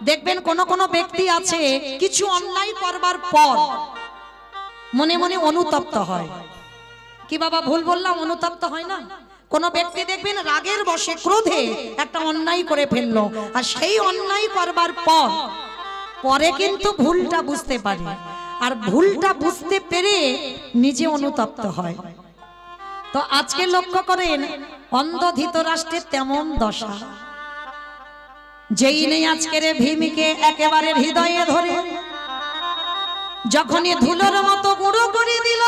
দেখবেন কোন কোন ব্যক্তি আছে কিছু অন্যায় করবার পর মনে মনে অনুতপ্ত হয়। কি বাবা ভুল বললাম? অনুতপ্ত হয় না? কোন ব্যক্তি দেখবেন রাগের বশে ক্রোধে একটা অন্যায় করে ফেললো, আর সেই অন্যায় করবার পর পরে কিন্তু ভুলটা বুঝতে পারে, আর ভুলটা বুঝতে পেরে নিজে অনুতপ্ত হয়। তো আজকে লক্ষ্য করেন অন্ধ ধৃতরাষ্ট্রের তেমন দশা। যেই নেই আজকের ভীমকে একেবারে হৃদয়ে ধরে যখনই ধুলোর মতো গুঁড়ো করে দিল,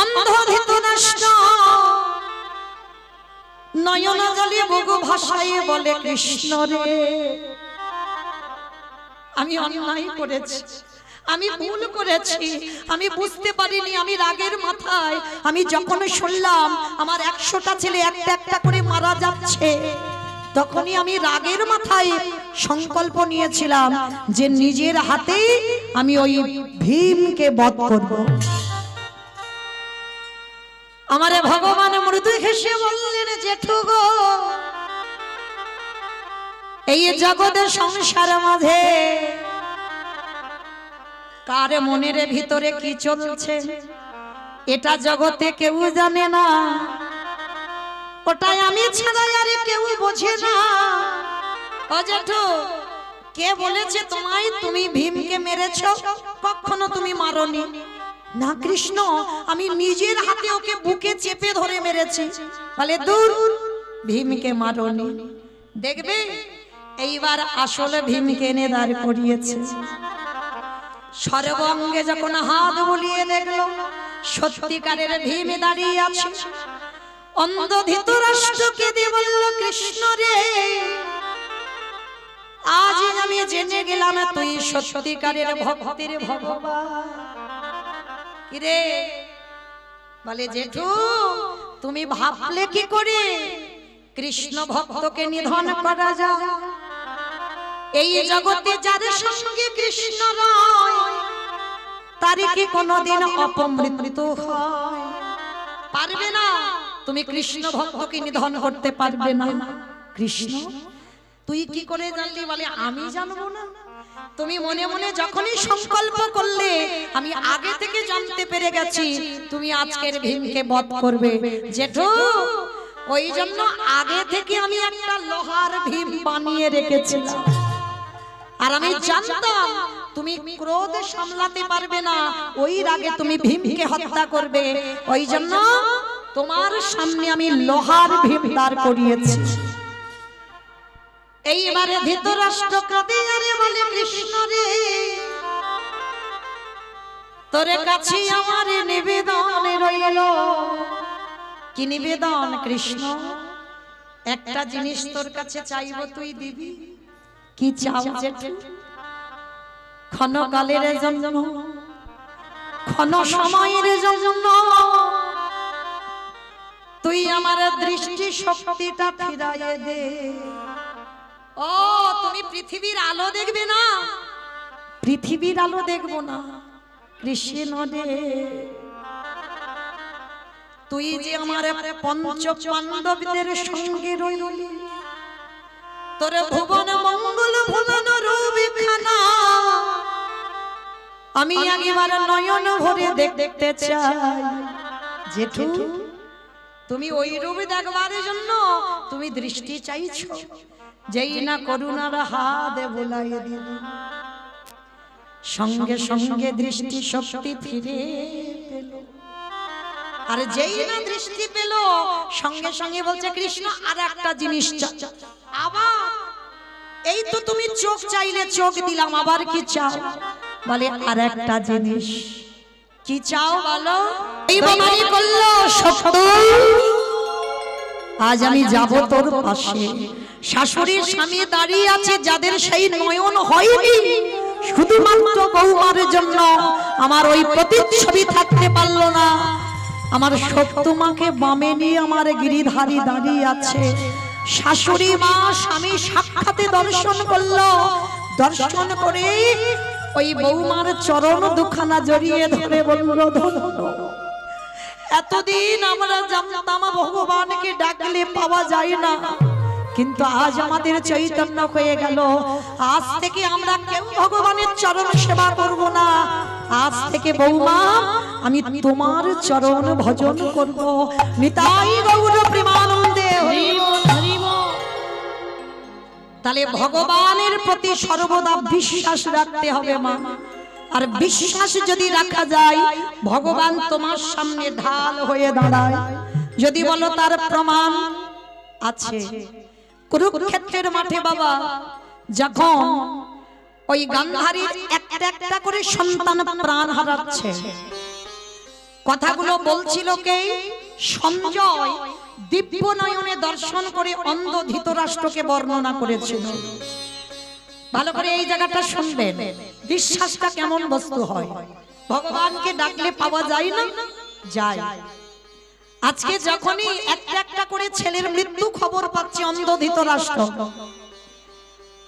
অন্ধ ধৃতরাষ্ট্র নয়ন জলে বুকু ভাসাইয়ে বলে, কৃষ্ণ রে, আমি অন্যায় করেছি, আমি ভুল করেছি, আমি বুঝতে পারিনি। আমি রাগের মাথায় আমি যখন শুনলাম আমার 100টা ছেলে একটা একটা করে মারা যাচ্ছে, তখনই আমি রাগের মাথায় সংকল্প নিয়েছিলাম যে নিজের হাতে আমি ওই ভীমকে বধ করব। আমারে ভগবান মৃদু হেসে বললেন, জেঠু গো, এই জগতের সংসার মাঝে কার মনের ভিতরে কি চলছে এটা জগতে কেউ জানে না, ওটাই আমি ছাড়া আর কেউ বোঝে না। ও জেঠু, কে বলেছে তোমায় তুমি ভীমকে মেরেছো? কখনো তুমি মারোনি। না কৃষ্ণ, আমি নিজের হাতে ওকে বুকে চেপে ধরে মেরেছি। বলে, দূর, ভীমকে মারোনি। দেখবে এইবার আসলে ভীমকে এনে দাঁড় করিয়েছে। সর্বঙ্গে যখন হাত বুলিয়ে দেখলো সত্যিকারের ভীম দাঁড়িয়ে আছে, অন্ধ ধৃতরাষ্ট্রকে দিয়ে বলল, কৃষ্ণ রে, আজ আমি জেনে গেলাম তুই সত্যিকারের ভক্তের ভগবান। কিরে? বলে, জেঠু, তুমি ভাবলে কি করে কৃষ্ণ ভক্তকে নিধন করা যায়? এই জগতে যার সঙ্গে কৃষ্ণ রয় তার কি কোনোদিন অপমৃত্যু হয়? পারবে না। তুমি কৃষ্ণ ভক্তকে নিধন করতে পারবে না। কৃষ্ণ, তুই কি করে জানলি? বলে, আমি জানবো না? তুমি মনে মনে যখনই সংকল্প করলে আমি আগে থেকে জানতে পেরে গেছি তুমি আজকের ভীমকে বধ করবে। জেঠু, ওই জন্য আগে থেকে আমি একটা লোহার ভীম বানিয়ে রেখেছিলাম, আর আমি জানতাম তুমি ক্রোধ সামলাতে পারবে না, ওই রাগে তুমি ভীমকে হত্যা করবে। ওই জন্য তোমার সামনে আমি লোহার ভীম দাঁড় করিয়েছি। এইবারে ধৃতরাষ্ট্র কাঁদে আরে বলে, কৃষ্ণ রে, তোর কাছে আমার নিবেদন রইল। কি নিবেদন? কৃষ্ণ, একটা জিনিস তোর কাছে চাইবো, তুই দিবি। কি চাও জেঠু? ক্ষণকালের জন্য, ক্ষণ সময়ের জন্য তুই আমার দৃষ্টি শক্তিটা ফিরাইয়ে দে। ও, তুমি পৃথিবীর আলো দেখবে না? পৃথিবীর আলো দেখবো না। কৃষ্ণ রে, তুই যে আমার পঞ্চ পাণ্ডবদের সঙ্গে রইলি, তোর ভুবন মঙ্গল ভুবন রূপখানা আমি একবার নয়ন ভরে দেখতে চাই। জেঠু, তুমি ওই রূপ দেখবার জন্য তুমি দৃষ্টি চাইছো, যেই না করুণার হাত বুলাইয়ে দিল, সঙ্গে সঙ্গে দৃষ্টি শক্তি ফিরে পেল। আর যেই না দৃষ্টি পেল সঙ্গে সঙ্গে বলছে, কৃষ্ণ, আর একটা জিনিস চাই। আবার এই তো তুমি চোখ চাইলে, চোখ দিলাম, আবার কি চাও? বলে, আর একটা জিনিস। কি চাও বলো? এই বাবাই করলো সত্য, আজ আমি যাব তোর পাশে। শাশুড়ির স্বামী দাঁড়িয়ে আছে, যাদের সেই নয়ন হয়নি, শুধুমাত্র বৌমার জন্য আমার ওই প্রতিচ্ছবি থাকতে পারলো না। আমার সত্যমাকে বামে নিয়ে আমার গিরিধারী দাঁড়িয়ে আছে। শাশুড়ি মা স্বামী সাক্ষাতে দর্শন করলো। দর্শন করে ওই বৌমার চরণ দুখানা জড়িয়ে ধরে বলল, ধন্য। এতদিন আমরা জানতাম ভগবানকে ডাকলে পাওয়া যায় না, কিন্তু আজ আমাদের চৈতন্য হয়ে গেল। আজ থেকে আমরা কেউ ভগবানের চরণ সেবা করব না। আজ থেকে বৌমা আমি তোমার চরণ ভজন করব। নিতাই গৌর প্রেমানন্দে হরি বল হরি বল। তাহলে ভগবানের প্রতি সর্বদা বিশ্বাস রাখতে হবে মা। আর বিশ্বাস যদি রাখা যায়, ভগবান তোমার সামনে ঢাল হয়ে দাঁড়ায়। যদি বলো তার প্রমাণ আছে, কুরুক্ষেত্রের মাঠে বাবা যখন ওই গান্ধারীর একটা একটা করে সন্তান প্রাণ হারাচ্ছে, কথাগুলো বলছিল কে? সঞ্জয় দিব্য নয়নে দর্শন করে অন্ধ ধৃতরাষ্ট্রকে বর্ণনা করেছিল। ভালো করে এই জায়গাটা শুনবেন, বিশ্বাসটা কেমন বস্তু হয়। ভগবানকে ডাকলে পাওয়া যায় না? যায়। আজকে যখনই একটা একটা করে ছেলের মৃত্যু খবর পাচ্ছে অন্ধ ধৃতরাষ্ট্র,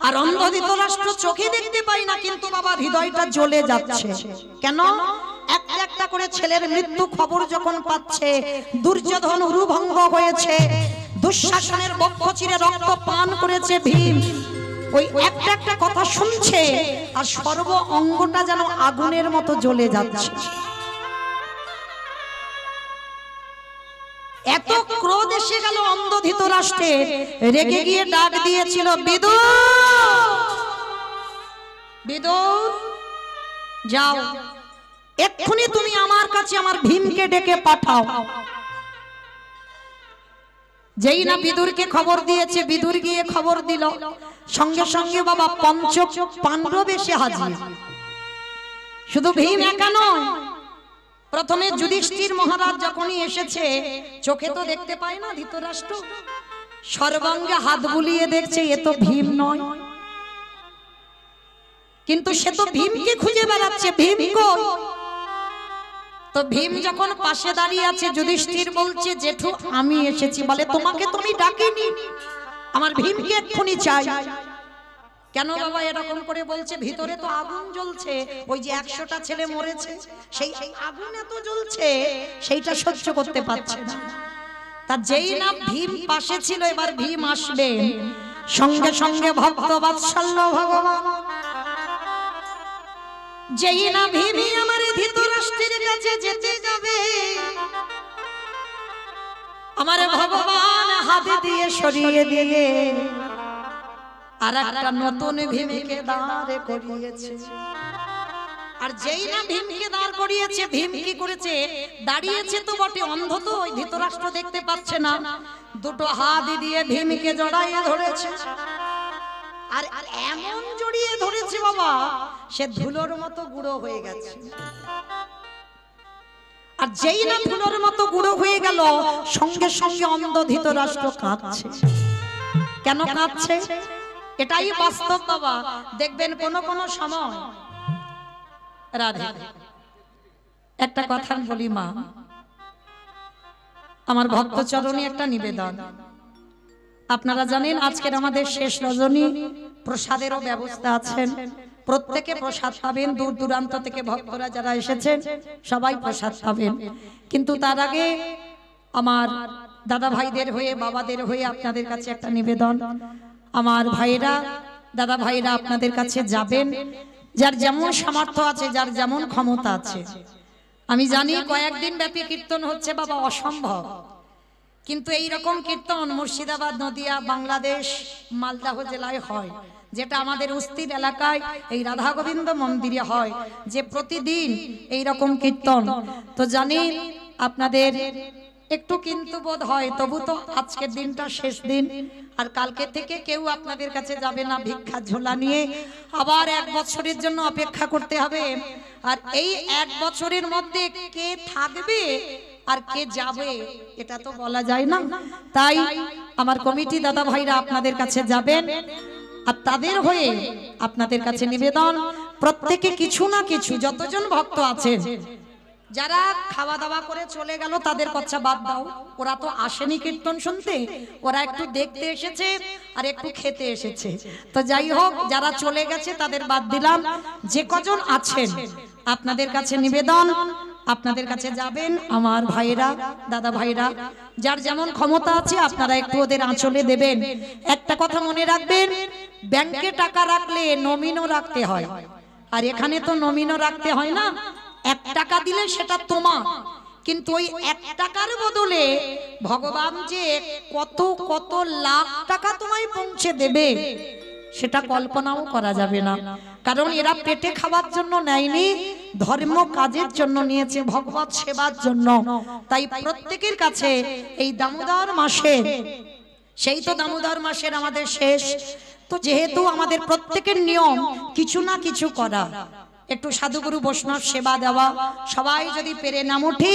আর অন্ধ ধৃতরাষ্ট্র চোখে দেখতে পাই না, কিন্তু বাবা হৃদয়টা জ্বলে যাচ্ছে। কেন? একটা একটা করে ছেলের মৃত্যু খবর যখন পাচ্ছে, দুর্যোধন উরুভঙ্গ হয়েছে, দুঃশাসনের বক্ষ চিরে রক্ত পান করেছে ভীম, ওই একটা একটা কথা শুনছে আর সর্ব অঙ্গটা যেন আগুনের মতো জ্বলে যাচ্ছে। এত ক্রোধ এসে গেল অন্ধ ধৃতরাষ্ট্রে, রেগে গিয়ে ডাক দিয়েছিল, বিদুর বিদুর যাও, এক্ষুনি তুমি আমার কাছে আমার ভীমকে ডেকে পাঠাও। যেই না বিদুরকে খবর দিয়েছে, বিদুর গিয়ে খবর দিল, সঙ্গে সঙ্গে বাবা পঞ্চ পাণ্ডব এসে হাজির। শুধু ভীম একা নয়, প্রথমে যুধিষ্ঠির মহারাজ যখনই এসেছে, চোখে তো দেখতে পায় না ধৃতরাষ্ট্র, সর্বাঙ্গে হাত বুলিয়ে দেখছে এ তো ভীম নয়, কিন্তু সে তো ভীমকে খুঁজে বেড়াচ্ছে, ভীম কই? তো ভীম যখন পাশে দাঁড়িয়ে আছে, যুধিষ্ঠির বলছে, জেঠু আমি এসেছি। বলে, তোমাকে তুমি ডাকিনি, আমার ভীমকে এক্ষুনি চাই। কেন বাবা এরকম করে বলছে? ভিতরে তো আগুন জ্বলছে, ওই যে 100টা ছেলে মরেছে, সেই আগুন এত জ্বলছে, সেইটা সহ্য করতে পারছে না। তা যেই না ভীম পাশে ছিল, এবার ভীম আসবে, সঙ্গে সঙ্গে ভক্ত বাৎসল্য ভগবান, যেই না ভীমই আমার ধৃতরাষ্ট্রের কাছে যেতে যাবে, আমার ভগবান হাত দিয়ে সরিয়ে দিয়ে আর একটা নতুন ভীমকে দাঁড় করিয়েছে। আর যেই না ভীমকে দাঁড় করিয়েছে, ভীম কি করেছে? দাঁড়িয়েছে তো বটে, অন্ধ তো, ওই ধৃতরাষ্ট্র দেখতে পাচ্ছে না, দুটো হাত দিয়ে ভীমকে জড়াইয়ে ধরেছে। আর এমন জড়িয়ে ধরেছে বাবা, সে ধুলোর মতো গুঁড়ো হয়ে গেছে। আর যেই না ধুলোর মতো গুঁড়ো হয়ে গেল, সঙ্গে সঙ্গে অন্ধ ধৃতরাষ্ট্র কাঁদছে। কেন কাঁদছে? এটাই বাস্তব বাবা। দেখবেন কোন কোন সময়, রাধে একটা কথা বলি মা, আমার ভক্ত চরণে একটা নিবেদন। আপনারা জানেন আজকের আমাদের শেষ রজনী, প্রসাদেরও ব্যবস্থা আছেন, প্রত্যেকে প্রসাদ পাবেন, দূর দূরান্ত থেকে ভক্তরা যারা এসেছেন সবাই প্রসাদ পাবেন। কিন্তু তার আগে আমার দাদা ভাইদের হয়ে, বাবাদের হয়ে আপনাদের কাছে একটা নিবেদন। আমার ভাইরা, দাদা ভাইরা আপনাদের কাছে যাবেন, যার যেমন সামর্থ্য আছে, যার যেমন ক্ষমতা আছে। আমি জানি কয়েকদিন ব্যাপী কীর্তন হচ্ছে বাবা, অসম্ভব, কিন্তু এই রকম কীর্তন মুর্শিদাবাদ, নদিয়া, বাংলাদেশ, মালদহ জেলায় হয়, যেটা আমাদের উস্তির এলাকায় এই রাধা গোবিন্দ মন্দিরে হয়, যে প্রতিদিন এই রকম কীর্তন। তো জানি আপনাদের একটু কিন্তু বোধ হয়, তবু তো আজকের দিনটা শেষ দিন, আর কালকে থেকে কেউ আপনাদের কাছে যাবে না ভিক্ষা ঝোলা নিয়ে, আবার 1 বছরের জন্য অপেক্ষা করতে হবে। আর এই 1 বছরের মধ্যে কে থাকবে আর কে যাবে এটা তো বলা যায় না। তাই আমার কমিটি দাদা ভাইরা আপনাদের কাছে যাবেন, আর তাদের হয়ে আপনাদের কাছে নিবেদন, প্রত্যেকে কিছু না কিছু, যতজন ভক্ত আছেন, যারা খাওয়া দাওয়া করে চলে গেল তাদের কথা বাদ দাও, ওরা তো আসেনি কীর্তন শুনতে, ওরা একটু দেখতে এসেছে আর একটু খেতে এসেছে। তো যাই হোক, যারা চলে গেছে তাদের বাদ দিলাম, যে কজন আছেন আপনাদের কাছে নিবেদন, আপনাদের কাছে যাবেন আমার ভাইরা, দাদা ভাইরা, যার যেমন ক্ষমতা আছে আপনারা একটু ওদের আঁচলে দেবেন। একটা কথা মনে রাখবেন, ব্যাংকে টাকা রাখলে নমিনও রাখতে হয়, আর এখানে তো নমিনও রাখতে হয় না। 1 টাকা দিলে সেটা তোমার, কিন্তু ওই 1 টাকার বদলে ভগবান যে কত কত লাখ টাকা তোমায় পৌঁছে দেবে সেটা কল্পনাও করা যাবে না। কারণ এরা পেটে খাওয়ার জন্য নেয়নি, ধর্ম কাজের জন্য নিয়েছে, ভগবত সেবার জন্য। তাই প্রত্যেকের কাছে এই দামোদর মাসে, সেই তো দামোদর মাসের আমাদের শেষ, তো যেহেতু আমাদের প্রত্যেকের নিয়ম কিছু না কিছু করা, একটু সাধুগুরু বৈষ্ণব সেবা দেওয়া, সবাই যদি পেরে নাম উঠি,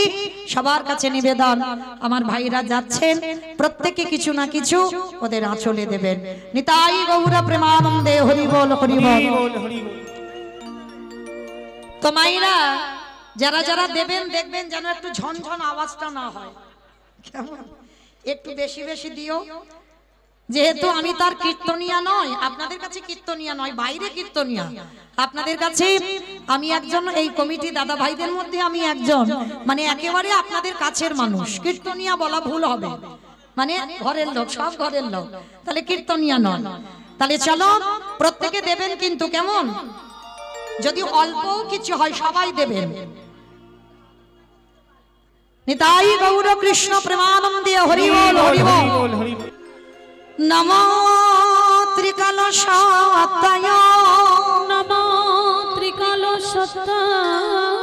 সবার কাছে নিবেদন, আমার ভাইরা যাচ্ছেন প্রত্যেকে কিছু না কিছু ওদের আঁচলে দেবেন। নিতাই গৌর প্রেমানন্দে হরি বল হরি বল। তো মাইরা যারা যারা দেবেন দেখবেন যেন একটু ঝনঝন আওয়াজটা না হয়, কেমন? একটু বেশি বেশি দিও, যেহেতু আমি তার কীর্তনিয়া নয়, আপনাদের কাছে কীর্তনিয়া নয়, বাইরে কীর্তনিয়া, আপনাদের কাছে আমি একজন, এই কমিটি দাদা ভাইদের মধ্যে আমি একজন, মানে একেবারে আপনাদের কাছের মানুষ। কীর্তনিয়া বলা ভুল হবে, মানে ঘরের লোক, সব ঘরের লোক, তাহলে কীর্তনিয়া নয়। তাহলে চলো প্রত্যেকে দেবেন, কিন্তু কেমন, যদি অল্প কিছু হয় সবাই দেবেন। নিতাই গৌর কৃষ্ণ প্রেমানন্দে হরি বল হরি বল। নমো ত্রিকাল সত্যায়, নমো ত্রিকাল সত্যায়,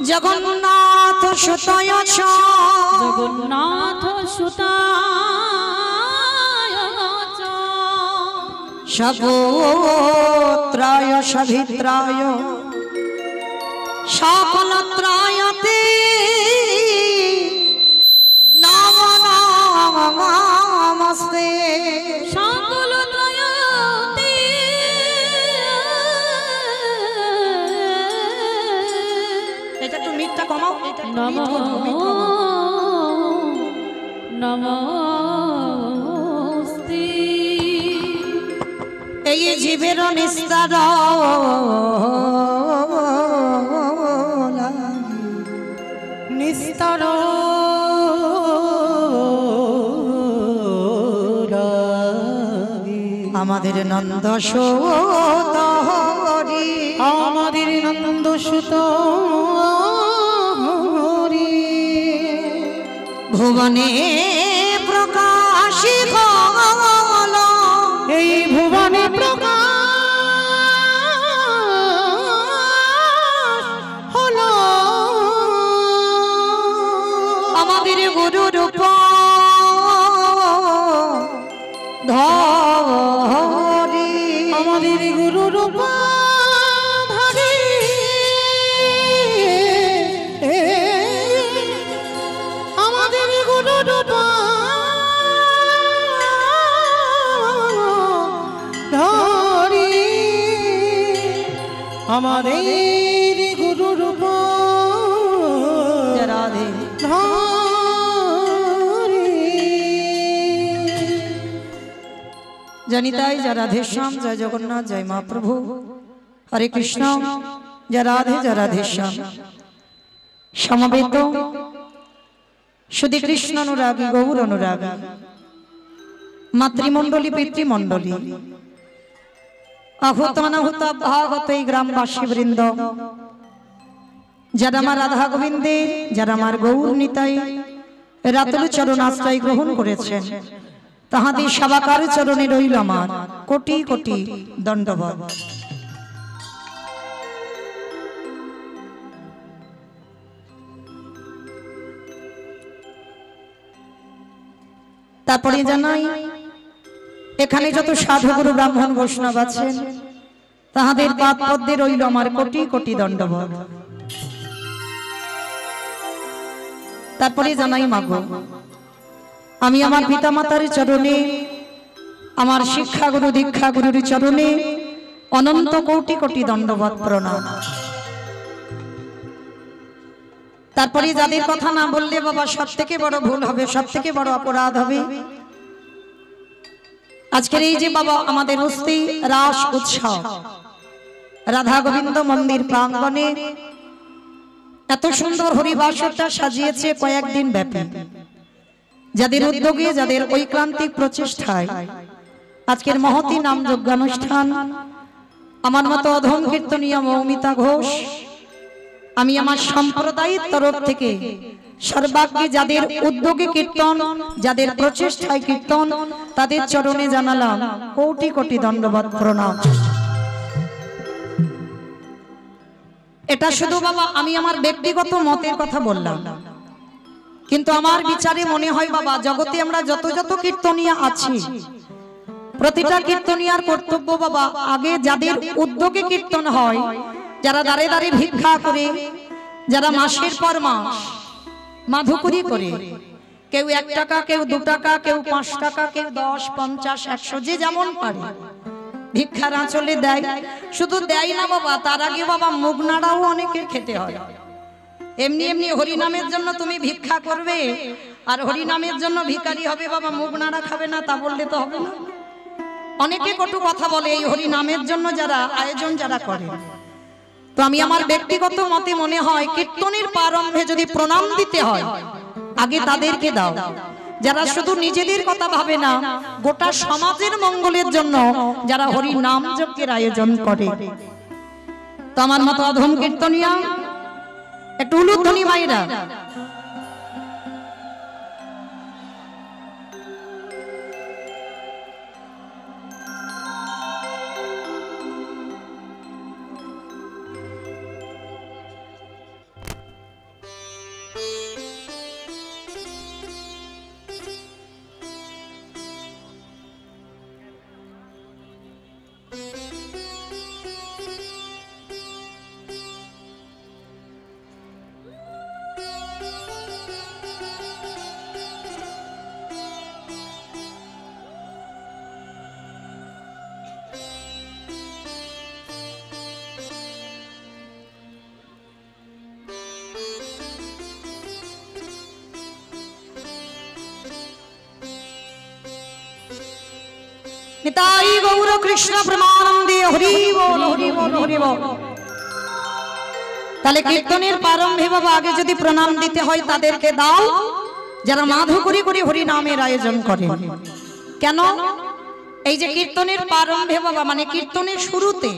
জগন্নাথ সুতায় চ, জগন্নাথ সুতায় চ, সগোত্রায় সভিত্রায় সকলত্রায়তে নমো নমস্তে। সকলত্রায়তে এটা একটু মিটটা কমাও, এটা নমো নমস্তে। এই জীবের নিস্তার নিস্তার আমাদের নন্দ সুত হরি, আমাদের নন্দ সুত হরি, ভুবনে প্রকাশিত হলো, এই ভুবনে প্রকাশ হলো আমাদের গুরু রূপ ধরি, আমাদের গুরু রূপ ধরি, আমাদের গুরু রূপ ধরি, আমাদের গুরু রূপ রাধে। ধরি। জনিতাই জয় রাধেশ্যাম, জয় জগন্নাথ, জয় মহাপ্রভু, হরে কৃষ্ণ, জয় রাধে জয় রাধেশ্যাম। সমবেত শুধু কৃষ্ণ অনুরাগী, গৌর অনুরাগী, মাতৃমণ্ডলী, পিতৃমণ্ডলী, আহুত অনাহুত ভাগত এই গ্রামবাসী বৃন্দ, যারা আমার রাধা গোবিন্দের, যারা আমার গৌর নিতাই রাতুল চরণ আশ্রয় গ্রহণ করেছেন, তাহাদের সবাকার চরণে রইল আমার কোটি কোটি দণ্ডবত। তারপরে জানাই এখানে যত সাধুগুরু ব্রাহ্মণ বৈষ্ণব আছেন, তাহাদের পাদ পদ্মে রইল আমার কোটি কোটি দণ্ডবত। তারপরে জানাই মাগো, আমি আমার পিতামাতার চরণে, আমার শিক্ষাগুরু দীক্ষাগুরুর চরণে অনন্ত কোটি কোটি দণ্ডবত প্রণাম। তারপরে যাদের কথা না বললে বাবা সব থেকে বড় ভুল হবে, সব থেকে বড় অপরাধ হবে। আজকের এই যে বাবা আমাদের অস্থি রাস উৎসব, রাধা গোবিন্দ মন্দির প্রাঙ্গণে এত সুন্দর হরিবাসরটা সাজিয়েছে কয়েকদিন ব্যাপী, যাদের উদ্যোগে, যাদের ঐক্রান্তিক প্রচেষ্টায় আজকের মহতী নাম যজ্ঞানুষ্ঠান। আমার মতো অধম কীর্তনীয় মৌমিতা ঘোষ, আমি আমার সম্প্রদায়ের তরফ থেকে সর্বাগ্রে যাদের উদ্যোগে কীর্তন, যাদের প্রচেষ্টায় কীর্তন, তাদের চরণে জানালাম কোটি কোটি দণ্ডবত প্রণাম। এটা শুধু বাবা আমি আমার ব্যক্তিগত মতের কথা বললাম, কিন্তু আমার বিচারে মনে হয় বাবা, জগতে আমরা যত যত কীর্তনিয়া আছি, প্রতিটা কীর্তনিয়ার কর্তব্য বাবা, আগে যাদের উদ্যোগে কীর্তন হয়, যারা দাঁড়ে দাঁড়ে ভিক্ষা করে, যারা মাসের পর মাস মাধুকরী করে, কেউ 1 টাকা, কেউ 2 টাকা, কেউ 5 টাকা, কেউ 10, 50, 100, যে যেমন পারে ভিক্ষার আঁচলে দেয়। শুধু দেয় না বাবা, তার আগে বাবা মুখ নাড়াও অনেকের খেতে হয়। এমনি এমনি হরিনামের জন্য তুমি ভিক্ষা করবে আর হরিনামের জন্য ভিখারি হবে বাবা, মুখ নাড়া খাবে না, তা বললে তো হবে না। অনেকে কটু কথা বলে এই হরিনামের জন্য যারা আয়োজন যারা করে। তো আমি আমার ব্যক্তিগত মতে মনে হয় কীর্তনের প্রারম্ভে যদি প্রণাম দিতে হয়, আগে তাদেরকে দাও যারা শুধু নিজেদের কথা ভাবে না, গোটা সমাজের মঙ্গলের জন্য যারা হরি নাম যজ্ঞের আয়োজন করে। তো আমার মতো অধম কীর্তনিয়া একটু উলুধ্বনি ভাইরা, নিতাই গৌর কৃষ্ণ প্রেমানন্দে হরি বল হরি বল হরি বল। তাহলে কীর্তনের প্রারম্ভে বাবা আগে যদি প্রণাম দিতে হয় তাদেরকে দাও যারা মাধুকরী করে হরি নামের আয়োজন করে। কেন? এই যে কীর্তনের প্রারম্ভে বাবা মানে কীর্তনের শুরুতে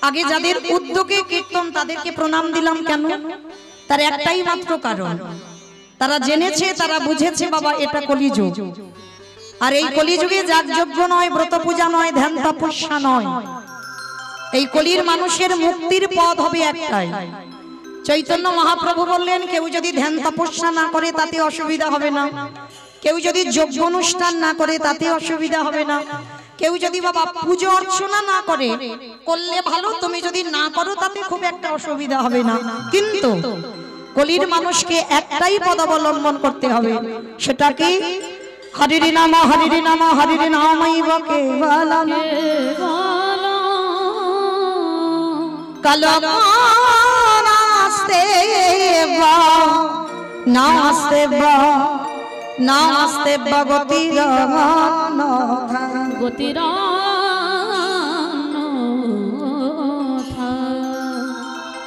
আগে যাদের উদ্যোগে কীর্তন তাদেরকে প্রণাম দিলাম কেন? তার একটাই মাত্র কারণ, তারা জেনেছে, তারা বুঝেছে বাবা এটা কলিযুগ। আর এই কলিযুগে যাগযজ্ঞ নয়, ব্রত পূজা নয়, ধ্যান তপস্যা নয়, এই কলির মানুষের মুক্তির পথ হবে একটাই। চৈতন্য মহাপ্রভু বললেন কেউ যদি ধ্যান তপস্যা না করে তাতে অসুবিধা হবে না, কেউ যদি যজ্ঞ অনুষ্ঠান না করে তাতে অসুবিধা হবে না, কেউ যদি বাবা পুজো অর্চনা না করে, করলে ভালো, তুমি যদি না করো তাতে খুব একটা অসুবিধা হবে না। কিন্তু কলির মানুষকে একটাই পদ অবলম্বন করতে হবে, সেটা কি? হরির নাম হরির নাম হরির নামৈব কেবলম কলকাস্তে নাস্তে নাস্তে গতির গতির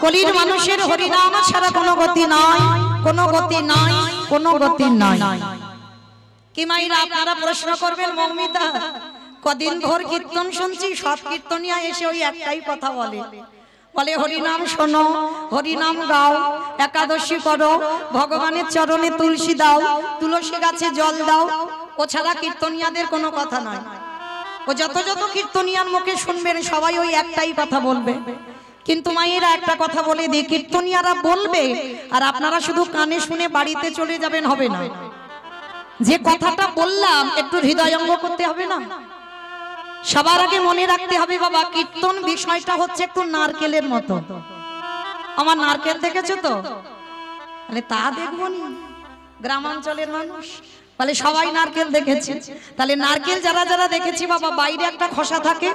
কলির মানুষের হরিনাম ছাড়া কোনো গতি নাই, কোনো গতি নাই, কোনো গতি নাই। কি মাইরা আপনারা প্রশ্ন করবেন, মৌমিতা কদিন ভোর কীর্তন শুনছি, সব কীর্তনিয়া এসে ওই একটাই কথা বলে, বলে হরিনাম শোনো, হরিনাম গাও, একাদশী করো, ভগবানের চরণে তুলসী দাও, তুলসী গাছে জল দাও। ও ছাড়া কীর্তনিয়াদের কোনো কথা নাই। ও যত যত কীর্তনিয়ার মুখে শুনবেন সবাই ওই একটাই কথা বলবে। কিন্তু মায়েরা একটা কথা বলে দিই, কীর্তনিয়ারা বলবে আর আপনারা শুধু কানে শুনে বাড়িতে চলে যাবেন হবে না। যে কথাটা বললাম একটু হৃদয়ঙ্গ করতে হবে না? সবার আগে মনে রাখতে হবে বাবা, কীর্তন বিষয়টা হচ্ছে একটু নারকেলের মতো। আমার নারকেল দেখেছো তো? তাহলে তা দেখবো নি, গ্রামাঞ্চলের মানুষ বলে সবাই নারকেল দেখেছে। তাহলে নারকেল যারা যারা দেখেছি বাবা, বাইরে একটা খোসা থাকে,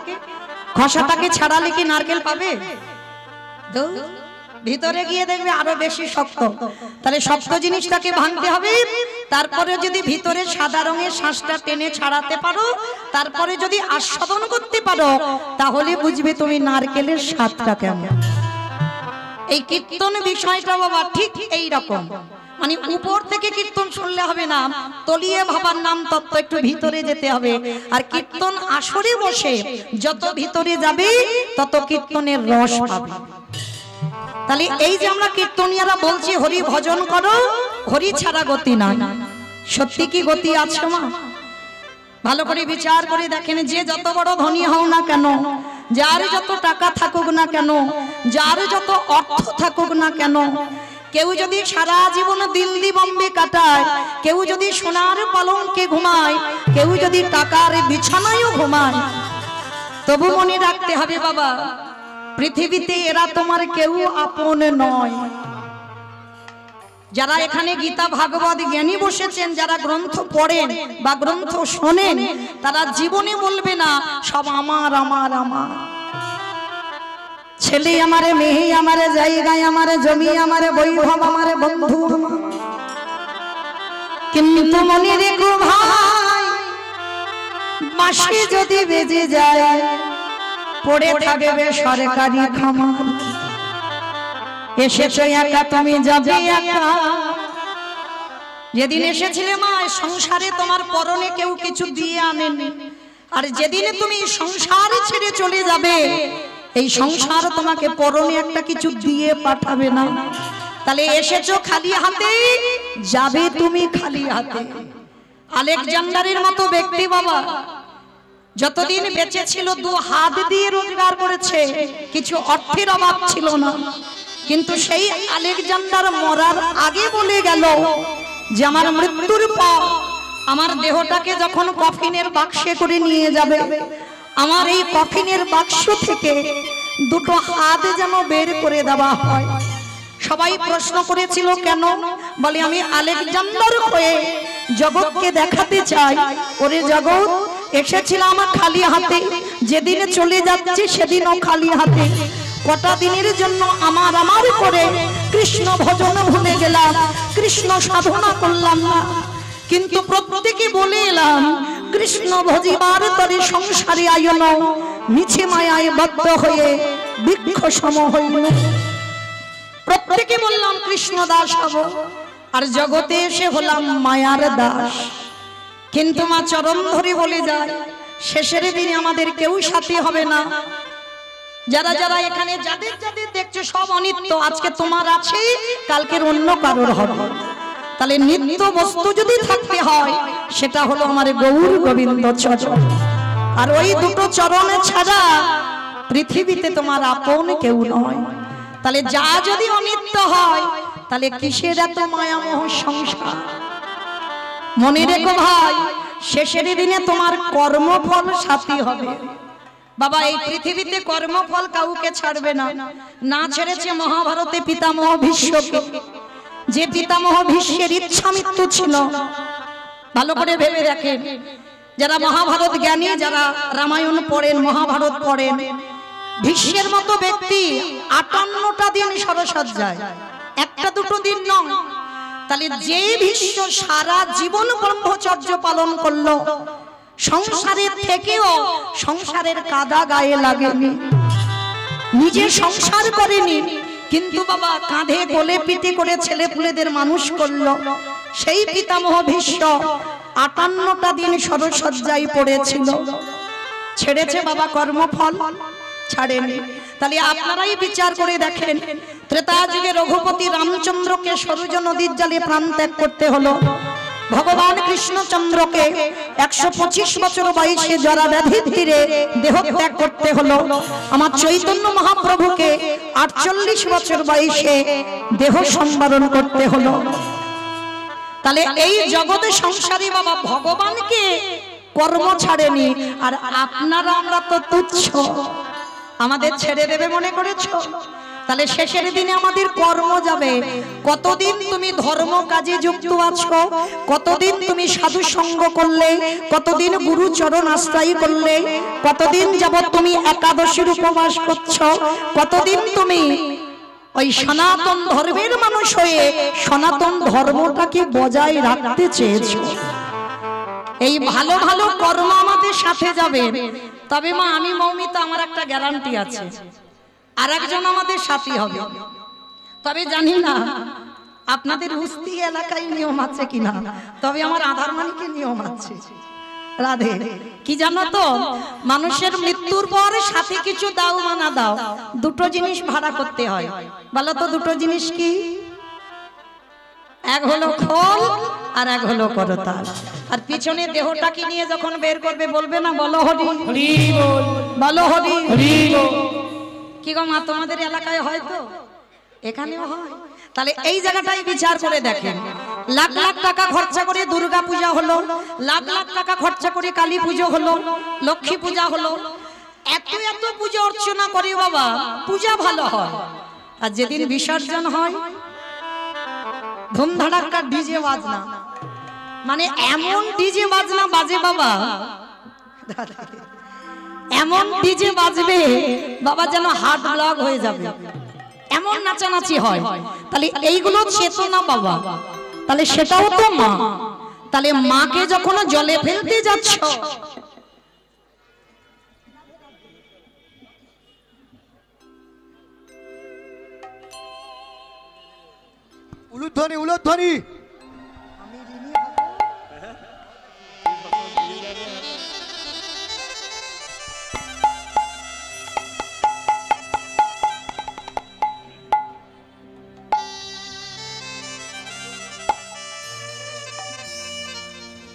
খোসাটাকে ছাড়ালে কি নারকেল পাবে? ভিতরে গিয়ে দেখবে আরো বেশি শক্ত। তাহলে শক্ত জিনিসটাকে ভাঙতে হবে, তারপরে যদি ভিতরে সাদা রঙের শ্বাসটা টেনে ছাড়াতে পারো, তারপরে যদি আস্বাদন করতে পারো, তাহলে বুঝবে তুমি নারকেলের স্বাদটা কেমন। এই কীর্তন বিষয়টা বাবা ঠিক এই রকম, মানে উপর থেকে কীর্তন শুনলে হবে না, তলিয়ে ভাবার নাম তত্ত্ব, একটু ভিতরে যেতে হবে। আর কীর্তন আসরে বসে যত ভিতরে যাবে তত কীর্তনের রস পাবে। তাহলে এই যে আমরা কীর্তনিয়ারা বলছি হরি ভজন করো, হরি ছাড়া গতি নাই, সত্যি কি গতি আছে মা? ভালো করে বিচার করে দেখেন, যে যত বড় ধনী হও না কেন, যার যত টাকা থাকুক না কেন, যার যত অর্থ থাকুক না কেন, কেউ যদি সারা জীবন দিল্লি বম্বে কাটায়, কেউ যদি সোনার পালঙ্কে ঘুমায়, কেউ যদি টাকার বিছানায়ও ঘুমায়, তবু মনে রাখতে হবে বাবা, পৃথিবীতে এরা তোমার কেউ আপন নয়। যারা এখানে গীতা ভাগবত জ্ঞানী বসেছেন, যারা গ্রন্থ পড়েন বা গ্রন্থ শোনেন, তারা জীবনে বলবে না সব আমার আমার আমার, ছেলে আমারে, মেয়ে আমারে, জায়গায় আমারে, জমি আমারে, বৈভব আমারে, বন্ধু। কিন্তু মনে রেখো ভাই, মাসে যদি বেজে যায় পড়ে থাকবে সরকারি খামার। এসেছো একা, তুমি যাবে একা। যেদিন এসেছিলে মা সংসারে, তোমার পরনে কেউ কিছু দিয়ে আনেনি, আর যেদিনে তুমি সংসার ছেড়ে চলে যাবে, এই সংসার তোমাকে পরনে একটা কিছু দিয়ে পাঠাবে না। তাহলে এসেছো খালি হাতে, যাবে তুমি খালি হাতে। আলেকজান্ডারের মতো ব্যক্তি বাবা যতদিন বেঁচে ছিল 2 হাত দিয়ে রোজগার করেছে, কিছু অর্থের অভাব ছিল না। কিন্তু সেই আলেকজান্ডার মরার আগে বলে গেল যে আমার মৃত্যুর পর আমার দেহটাকে যখন কফিনের বাক্সে করে নিয়ে যাবে, আমার এই কফিনের বাক্স থেকে 2টো হাত যেন বের করে দেওয়া হয়। সবাই প্রশ্ন করেছিল কেন? বলে আমি আলেকজান্ডার হয়ে জগৎকে দেখাতে চাই, ওরে জগৎ এসেছিলাম খালি হাতে, যেদিনে চলে যাচ্ছে সেদিনও খালি হাতে। কটা দিনের জন্য আমার আমার করে কৃষ্ণ ভজন ভুলে গেলাম, কৃষ্ণ সাধনা করলাম না। কিন্তু প্রত্যেকে বলে এলাম কৃষ্ণ ভজিবার তরে সংসারে আয়ন, মিছে মায়ায় বদ্ধ হয়ে বৃক্ষ সম হইল। প্রত্যেকে বললাম কৃষ্ণ দাস হব, আর জগতে এসে হলাম মায়ার দাস। কিন্তু মা চরণ ধরে বলে যায় শেষের দিনে আমাদের কেউ সাথী হবে না। যারা যারা এখানে যাদের যাদের দেখছো সব অনিত্য, আজকে তোমার আছে, কালকের অন্য কারোর হবে। তাহলে নিত্য বস্তু যদি থাকতে হয় সেটা হলো আমার গৌর গোবিন্দ চরণ, আর ওই 2টো চরণে ছাড়া পৃথিবীতে তোমার আপন কেউ নয়। তাহলে যা যদি অনিত্য হয়, তাহলে কিসের এত মায়ামোহ সংসার? মনে রেখো ভাই, শেষের দিনে তোমার কর্মফল সাথী হবে। বাবা এই পৃথিবীতে কর্মফল কাউকে ছাড়বে না। না ছেড়েছে মহাভারতে পিতামহ ভীষ্মকে, যে পিতামহ ভীষ্মের ইচ্ছা মৃত্যু ছিল। ভালো করে ভেবে দেখেন, যারা মহাভারত জ্ঞানী, যারা রামায়ণ পড়েন, মহাভারত পড়েন, ভীষ্মের মতো ব্যক্তি 58টা দিন সরসজ্জায়, 1-2 দিন নয়। তাহলে যে ভীষ্ম সারা জীবন ব্রহ্মচর্য পালন করলো, সংসারের থেকেও সংসারের কাদা গায়ে লাগেনি, নিজে সংসার করেনি, কিন্তু বাবা কাঁধে কোলে পিঠে করে ছেলে পুলেদের মানুষ করলো। সেই পিতামহ ভীষ্ম 58টা দিন সরসজ্জায় পড়েছিল। ছেড়েছে বাবা কর্মফল? ছাড়েনি। তাহলে আপনারাই বিচার করে দেখেন, ত্রেতা যুগে রঘুপতি রামচন্দ্রকে সরযূ নদীর জলে প্রাণ ত্যাগ করতে হলো। ভগবান কৃষ্ণচন্দ্রকে 125 বছর বয়সে জরা ব্যাধির তীরে দেহ ত্যাগ করতে হলো। আমার চৈতন্য মহাপ্রভুকে 48 বছর বয়সে দেহ সম্বরণ করতে হলো। তাহলে এই জগতে সংসারী বাবা ভগবানকে কর্ম ছাড়েনি, আর আপনারা আমরা তো তুচ্ছ, আমাদের ছেড়ে দেবে মনে করেছো? তাহলে শেষের দিনে আমাদের কর্ম যাবে। কতদিন তুমি ধর্ম কাজে যুক্ত আছো, কতদিন তুমি সাধু সঙ্গ করলে, কতদিন গুরু চরণ আশ্রয় করলে, কতদিন যাবত তুমি একাদশীর উপবাস করছো, কতদিন তুমি ওই সনাতন ধর্মের মানুষ হয়ে সনাতন ধর্মটাকে বজায় রাখতে চেয়েছো। এই ভালো ভালো কর্ম আমাদের সাথে যাবে। তবে মা আমি মৌমিতা, আমার একটা গ্যারান্টি আছে, আর একজন আমাদের সাথী হবে। তবে জানি না আপনাদের উস্তি এলাকায় নিয়ম আছে কিনা, তবে আমার আধার মানিকে নিয়ম আছে। রাধে কি জানো তো, মানুষের মৃত্যুর পর সাথে কিছু দাও বা না দাও, দুটো জিনিস ভাড়া করতে হয়। বলো তো দুটো জিনিস কি? এক হলো খোল আর এক হলো করতাল। আর পিছনে দেহটাকে নিয়ে যখন বের করবে বলবে না বলো হরি হরি বল, বলো হরি হরি বল। কি গো মা তোমাদের এলাকায় হয় তো? এখানেও হয়। তাহলে এই জায়গাটাই বিচার করে দেখেন, লাখ লাখ টাকা খরচা করে দুর্গা পূজা হলো, লাখ লাখ টাকা খরচা করে কালী পুজো হলো, লক্ষ্মী পূজা হলো, এত এত পূজা অর্চনা করে বাবা, পূজা ভালো হয়। আর যেদিন বিসর্জন হয় ধুমধাড়াক্কা ডিজে বাজনা, মানে এমন ডিজে বাজনা বাজে বাবা, এমন ডিজে বাজবে বাবা যেন হার্ট ব্লক হয়ে যাবে, এমন নাচানাচি হয়। তাহলে এইগুলো চেতনা বাবা, তাহলে সেটাও তো মা। তাহলে মাকে যখন জলে ফেলতে যাচ্ছ, উলুধ্বনি উলুধ্বনি।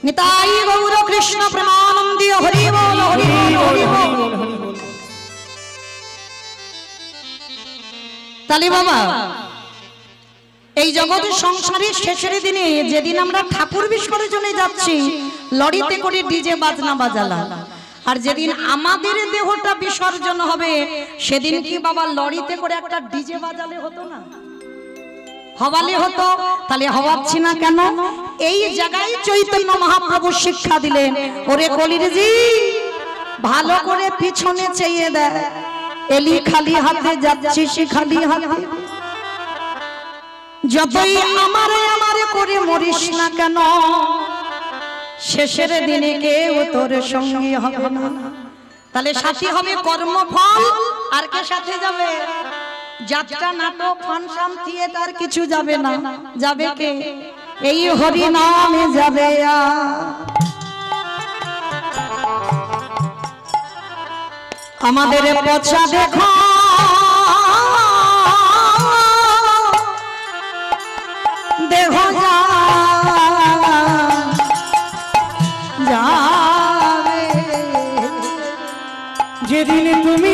নিতাই গৌর কৃষ্ণ প্রেমানন্দী হরি বল হরি বল হরি বল। তাহলে বাবা এই জগতের সংসারের শেষের দিনে যেদিন আমরা ঠাকুর বিসর্জনে যাচ্ছি লরিতে করে ডিজে বাজনা বাজালাম, আর যেদিন আমাদের দেহটা বিসর্জন হবে সেদিন কি বাবা লরিতে করে একটা ডিজে বাজালে হতো না? হওয়ালে হতো। তাহলে হওয়াচ্ছি না কেন? এই জায়গায় চৈতন্য মহাপ্রভু শিক্ষা দিলেন, ওরে কলিরজি ভালো করে পিছনে চেয়ে দেয়, এলি খালি হাতে যাচ্ছিস খালি হাতে, যতই আমারে আমারে করে মরিস না কেন, শেষের দিনে কেউ তোর সঙ্গী হবে না। তাহলে সাথী হবে কর্মফল, আর কে সাথে যাবে? যাত্রা, নাটক, ফাংশন, থিয়েটার কিছু যাবে না। যাবে কে? এই হরি নামে যাবে। আমাদের পছা দেখো দেহ যাবে, যেদিন তুমি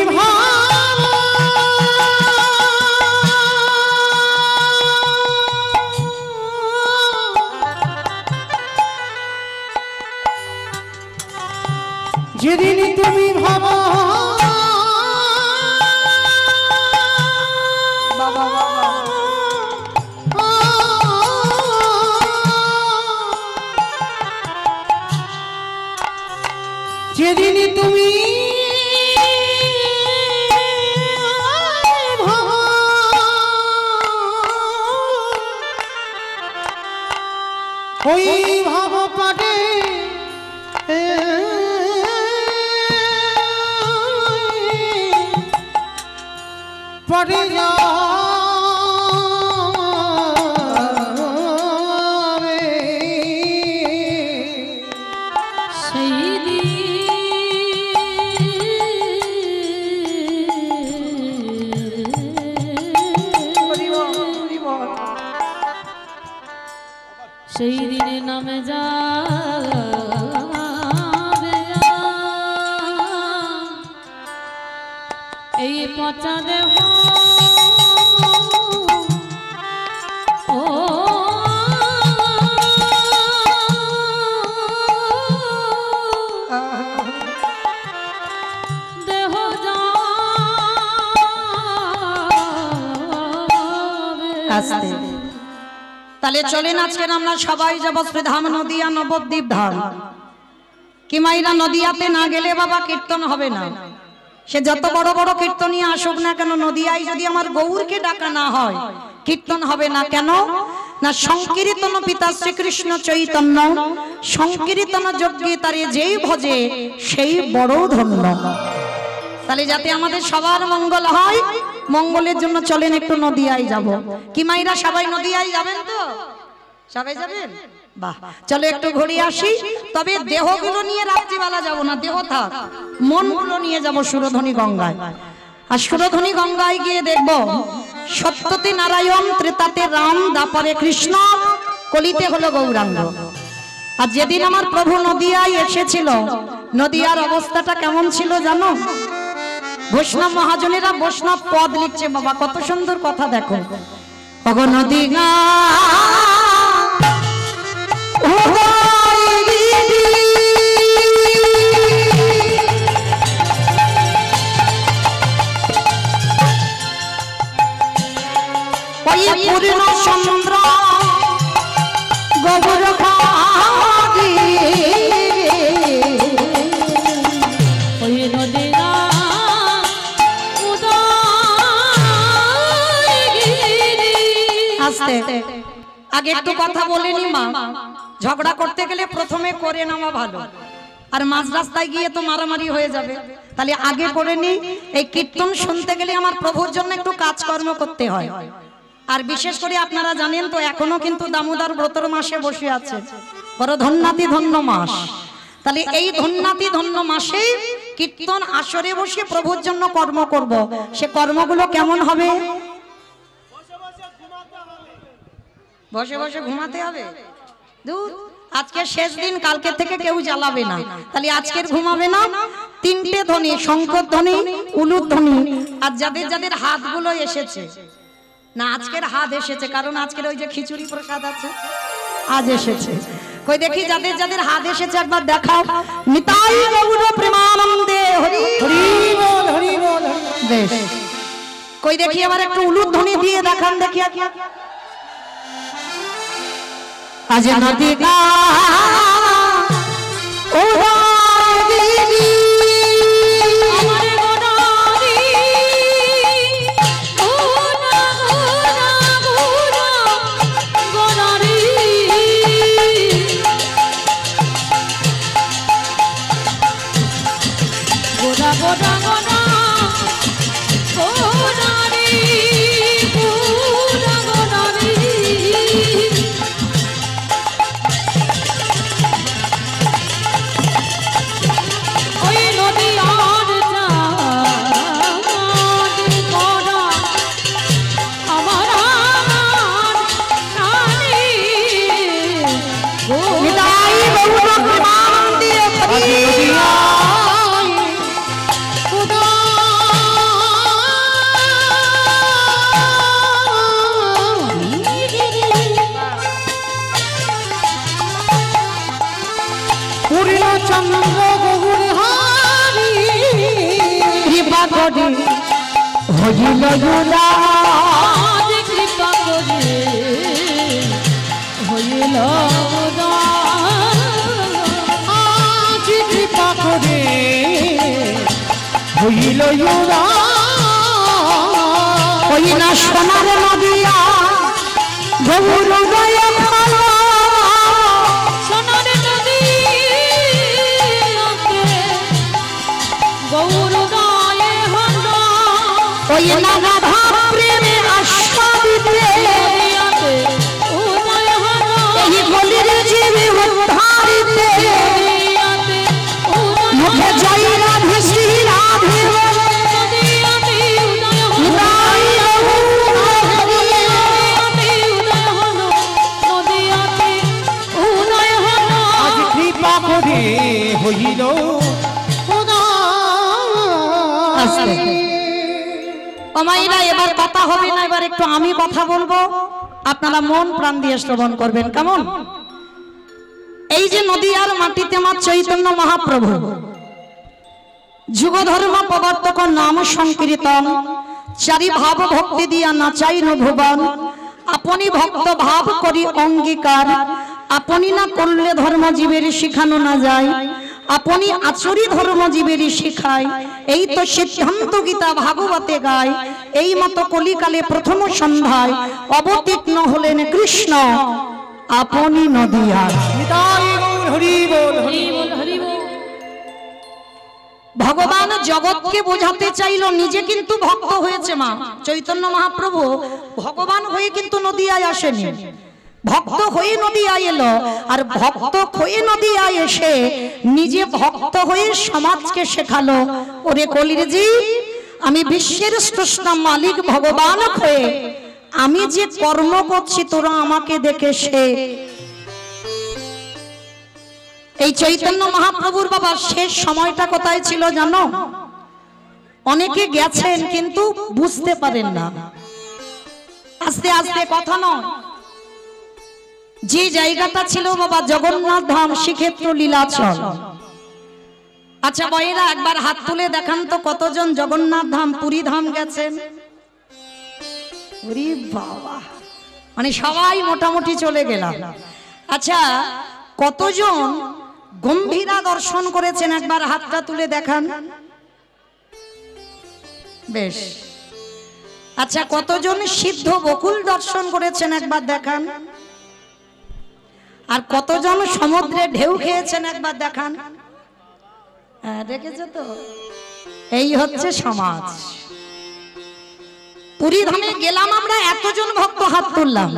যেদিন তুমি ভাবো বাবা যেদিন তুমি ওই ভাব পাটে পড়ে যাবে সেই দিনে নামে যাবে এই পচা দেহ। তাহলে চলেন আজকে আমরা সবাই যাব শ্রীধাম নদিয়া নবদ্বীপ ধাম। কি মাইরা নদিয়াতে না গেলে বাবা কীর্তন হবে না। সে যত বড় বড় কীর্তনিয়া আসুক না কেন, নদিয়ায় যদি আমার গৌরকে ডাকা না হয় কীর্তন হবে না। কেন না, সংকীর্তন পিতা শ্রীকৃষ্ণ চৈতন্য, সংকীর্তন যজ্ঞে তারে যেই ভজে সেই বড় ধন্য। তাহলে যাতে আমাদের সবার মঙ্গল হয়, মঙ্গলের জন্য চলেন একটু নদিয়ায় যাব। কি মাইরা সবাই নদিয়ায় যাবেন তো? সবাই যাবেন? বাহ, চলো একটু ঘুরে আসি। তবে দেহগুলো নিয়ে রাত্রিবেলা যাব না, দেহ থাক, মনগুলো নিয়ে যাব সুরধনী গঙ্গায়। আর সুরধনী গঙ্গায় গিয়ে দেখব সত্যতে নারায়ণ, ত্রেতাতে রাম, দ্বাপরে কৃষ্ণ, কলিতে হলো গৌরাঙ্গ। আর যেদিন আমার প্রভু নদিয়ায় এসেছিল, নদিয়ার অবস্থাটা কেমন ছিল জানো? বৈষ্ণব মহাজনেরা বৈষ্ণব পদ লিখছে, বাবা কত সুন্দর কথা দেখো। ওগো নদিয়া পূর্ণ চন্দ্র গোবর খাদি ওই নদীরা উদয়গিরি। আস্তে আগে একটু কথা বলেনি মা, ঝগড়া করতে গেলে প্রথমে করে নেওয়া ভালো, আর মাঝ রাস্তায় গিয়ে তো মারামারি হয়ে যাবে। তাহলে আগে করে নি। এই কীর্তন শুনতে গেলে আমার প্রভুর জন্য একটু কাজকর্ম করতে হয়। আর বিশেষ করে আপনারা জানেন তো, এখনো কিন্তু দামোদর ব্রতর মাসে বসে আছে, বড় ধন্যাতি ধন্য মাস। তাহলে এই ধন্যাতি ধন্য মাসে কীর্তন আসরে বসে প্রভুর জন্য কর্ম করব। সে কর্মগুলো কেমন হবে? বসে বসে ঘুমাতে হবে। দূর, আজকে শেষ দিন, কালকে থেকে কেউ জ্বালাবে না। তাহলে আজকের ঘুমাবে না। তিনটে ধ্বনি, শঙ্কর ধ্বনি, উলুর ধ্বনি। আর যাদের যাদের হাতগুলো এসেছে না, আজকের হাত এসেছে, কারণ আজকের ওই যে খিচুড়ি প্রসাদ আছে, আজ এসেছে। কই দেখি যাদের যাদের হাত এসেছে একবার দেখাও। নিতাই গৌর প্রেমানন্দে হরি হরি বল, হরি বল। বেশ, কই দেখি আবার একটু উলুর ধ্বনি দিয়ে দেখান দেখি। আজ নদিয়া উদয়গিরি আমার গোনারি গোনা গোনা গোনা গোনারি। গোনা গোনা গোনা গোনারি গোনা গোনারি। ওই নদীয়ার চাঁদ করা আমার প্রাণী নিতাই গৌর প্রেমানন্দে হরি পূর্ণ চন্দ্র গৌর হারি কৃপা করে হইল জুলা। আজ কৃপা করে হইল আজ কৃপা করে হইল ইউরা ওই না সোনার নদিয়া গৌর উদয় খালা। সোনার নদী গৌর গায়ে হল ওই না রাধা প্রেমে আস্বাদিতে নদিয়াতে উদয় হল এই গলির জীবে উদ্ধারিতে নদিয়াতে উদয় মুখে জয় রাধে শ্রী রাধে নদিয়াতে উদয় হল নিতাই গৌর হরি। নদিয়াতে উদয় হল নদিয়াতে উদয় হল আজ কৃপা করে হইল আস্তে। অমাইরা এবার কথা হবে না, এবার একটু আমি কথা বলবো, আপনারা মন প্রাণ দিয়ে শ্রবণ করবেন, কেমন? এই যে নদিয়ার মাটিতে আমার চৈতন্য মহাপ্রভু যুগ ধর্ম প্রবর্তক নাম সংকীর্তন, চারি ভাব ভক্তি দিয়া নাচাই ভুবন। আপনি ভক্ত ভাব করি অঙ্গীকার, আপনি না করলে ধর্ম জীবের শিখানো না যায়। আপনি আচরি ধর্মজীবেরই শিখায়, এই তো সিদ্ধান্ত গীতা ভাগবতে গায়। এই মতো কলিকালে প্রথম সন্ধ্যায় অবতীর্ণ হলেন কৃষ্ণ আপনি নদিয়ায়। নিতাই গৌর হরি বল হরি বল হরি বল। ভগবান জগৎকে বোঝাতে চাইল, নিজে কিন্তু ভক্ত হয়েছে। মা চৈতন্য মহাপ্রভু ভগবান হয়ে কিন্তু নদিয়ায় আসেনি, ভক্ত হয়ে নদিয়ায় এলো। আর ভক্ত হয়ে নদিয়ায় এসে নিজে ভক্ত হয়ে সমাজকে শেখালো, ওরে কলির জীব, আমি বিশ্বের স্রষ্টা মালিক ভগবান হয়ে আমি যে কর্ম করছি তোরা আমাকে দেখে শেখ। এই চৈতন্য মহাপ্রভুর বাবা শেষ সময়টা কোথায় ছিল জানো? অনেকে গেছেন কিন্তু বুঝতে পারেন না। আস্তে আস্তে কথা নয়, যে জায়গাটা ছিল বাবা জগন্নাথ ধাম, শ্রীক্ষেত্র, লীলাচল। আচ্ছা ভাইরা একবার হাত তুলে দেখান তো কতজন জগন্নাথ ধাম, পুরী ধাম গেছেন? ওরে বাবা, মানে সবাই মোটামুটি চলে গেলাম। আচ্ছা কতজন গম্ভীরা দর্শন করেছেন? একবার হাতটা তুলে দেখান। বেশ। আচ্ছা কতজন সিদ্ধ বকুল দর্শন করেছেন? একবার দেখান। আর কতজন সমুদ্রে ঢেউ খেয়েছেন? একবার দেখান। হ্যাঁ দেখেছো তো, এই হচ্ছে সমাজ। পুরী ধামে গেলাম আমরা, এতজন ভক্ত হাত তুললাম।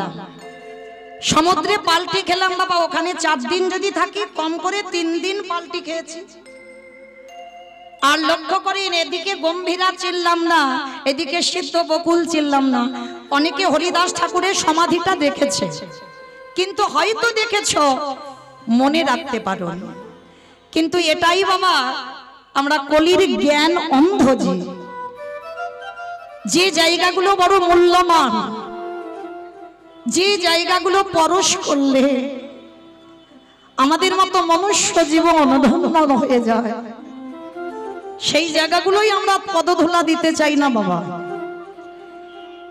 সমুদ্রে পাল্টি খেলাম বাবা, ওখানে 4 দিন যদি থাকি কম করে 3 দিন পাল্টি খেয়েছি। আর লক্ষ্য করেন এদিকে গম্ভীরা চিনলাম না, এদিকে সিদ্ধ বকুল চিনলাম না। অনেকে হরিদাস ঠাকুরের সমাধিটা দেখেছে, কিন্তু হয়তো দেখেছো মনে রাখতে পারো। কিন্তু এটাই বাবা আমরা কলির জ্ঞান অন্ধ। যে জায়গাগুলো বড় মূল্যবান, যে জায়গাগুলো পরশ করলে আমাদের মতো মনুষ্য জীবন ধন্য হয়ে যায়, সেই জায়গাগুলোই আমরা পদধূলা দিতে চাই না বাবা।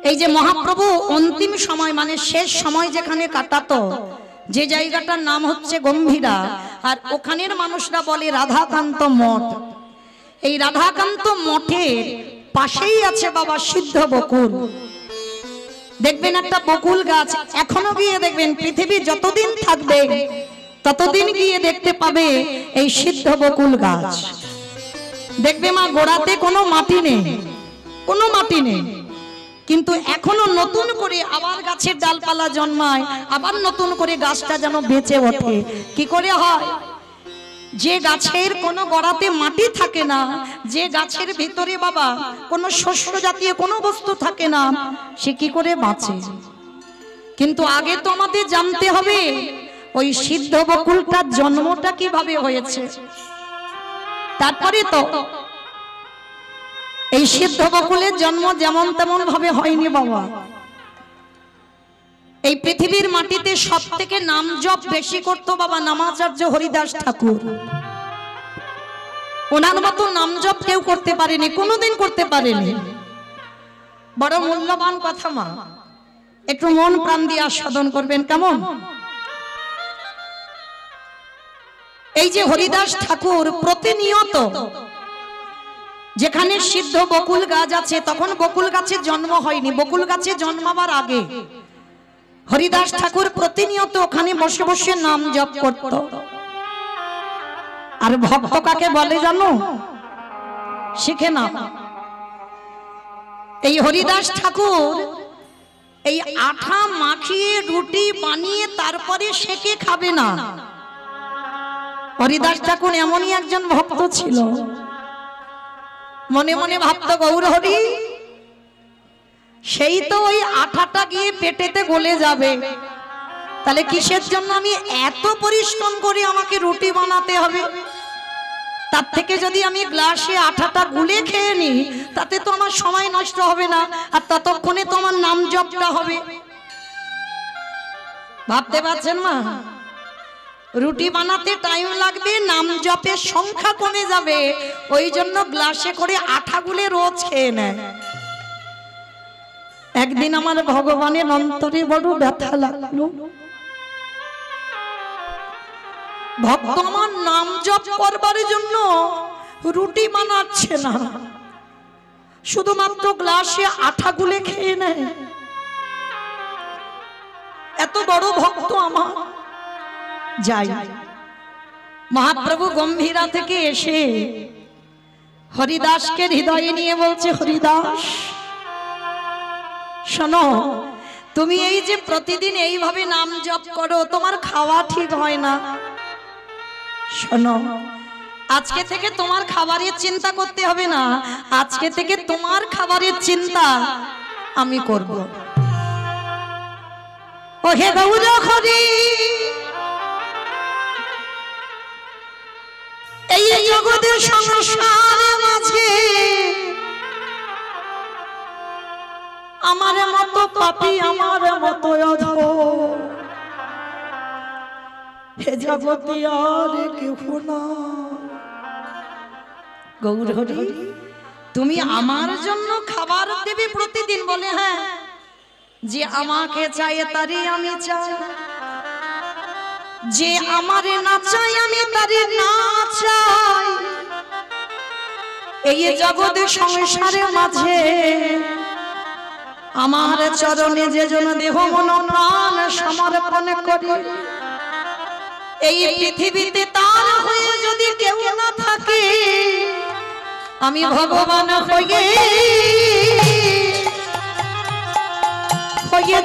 এই যে মহাপ্রভু অন্তিম সময় মানে শেষ সময় যেখানে কাটাতো, যে জায়গাটার নাম হচ্ছে গম্ভীরা, আর ওখানের মানুষরা বলে রাধাকান্ত মঠ। এই রাধাকান্ত মঠের পাশেই আছে বাবা সিদ্ধ বকুল। দেখবেন একটা বকুল গাছ, এখনো গিয়ে দেখবেন পৃথিবী যতদিন থাকবে ততদিন গিয়ে দেখতে পাবে এই সিদ্ধ বকুল গাছ। দেখবে মা গোড়াতে কোনো মাটি নেই, কোনো মাটি নেই, কিন্তু এখনো নতুন করে আবার গাছের ডালপালা জন্মায়, আবার নতুন করে গাছটা যেন বেঁচে ওঠে। কি করে হয়? যে গাছের কোনো গোড়াতে মাটি থাকে না, যে গাছের ভিতরে বাবা কোনো শস্য জাতীয় কোনো বস্তু থাকে না, সে কি করে বাঁচে? কিন্তু আগে তো আমাদের জানতে হবে ওই সিদ্ধ বকুলটার জন্মটা কিভাবে হয়েছে। তারপরে তো এই সিদ্ধ বকুলের জন্ম যেমন তেমন ভাবে হয়নি বাবা। এই পৃথিবীর মাটিতে সব থেকে নাম জপ বেশি করতো বাবা নামাচার্য হরিদাস ঠাকুর। ওনার মতো নাম জপ কেউ করতে পারেনি, কোনোদিন করতে পারেনি। বড় মূল্যবান কথা মা, একটু মন প্রাণ দিয়ে আস্বাদন করবেন কেমন? এই যে হরিদাস ঠাকুর প্রতিনিয়ত যেখানে সিদ্ধ বকুল গাছ আছে, তখন বকুল গাছের জন্ম হয়নি, বকুল গাছে জন্মাবার আগে হরিদাস ঠাকুর প্রতিনিয়ত ওখানে বসে বসে নাম জপ করত। আর ভক্ত কাকে বলে জানো? শিখে না। এই হরিদাস ঠাকুর এই আঠা মাখিয়ে রুটি বানিয়ে তারপরে সেকে খাবে না। হরিদাস ঠাকুর এমনই একজন ভক্ত ছিল, মনে মনে ভাবতো গৌর হরি, সেই তো ওই আঠাটা গিয়ে পেটেতে গলে যাবে, তাহলে কিসের জন্য আমি এত পরিশ্রম করে আমাকে রুটি বানাতে হবে? তার থেকে যদি আমি গ্লাসে আঠাটা গুলে খেয়ে নিই, তাতে তো আমার সময় নষ্ট হবে না, আর ততক্ষণে তো আমার নাম জপটা হবে। ভাবতে পারছেন মা? রুটি বানাতে টাইম লাগবে, নাম জপের সংখ্যা কমে যাবে, ওই জন্য গ্লাসে করে আঠা গুলে রোজ খেয়ে নেয়। একদিন আমার ভগবানের অন্তরে বড় ব্যথা লাগলো। ভক্ত আমার নাম জপ করবার জন্য রুটি বানাচ্ছে না, শুধুমাত্র গ্লাসে আটা গুলে খেয়ে নেয়। এত বড় ভক্ত আমার। যাই, মহাপ্রভু গম্ভীরা থেকে এসে হরিদাসকে হৃদয়ে নিয়ে বলছে, হরিদাস শোনো, তুমি এই যে প্রতিদিন এইভাবে নাম জপ করো, তোমার খাওয়া ঠিক হয় না। শোনো, আজকে থেকে তোমার খাবারের চিন্তা করতে হবে না, আজকে থেকে তোমার খাবারের চিন্তা আমি করব। ও হে গৌর হরি, এই জগতের সংসারের মাঝে আমার মতো পাপী, আমার মতো অধম হে জগতে আর কেউ না। গৌর হরি, তুমি আমার জন্য খাবার দেবে প্রতিদিন? বলে হ্যাঁ, যে আমাকে চাই তারই আমি চাই, যে আমারে না চাই আমি তারে না চাই। এই জগতের সংসারের মাঝে আমার চরণে যে জন দেহ মন প্রাণ সমর্পণ করে, এই পৃথিবীতে তার হয়ে যদি কেউ না থাকে, আমি ভগবান হয়ে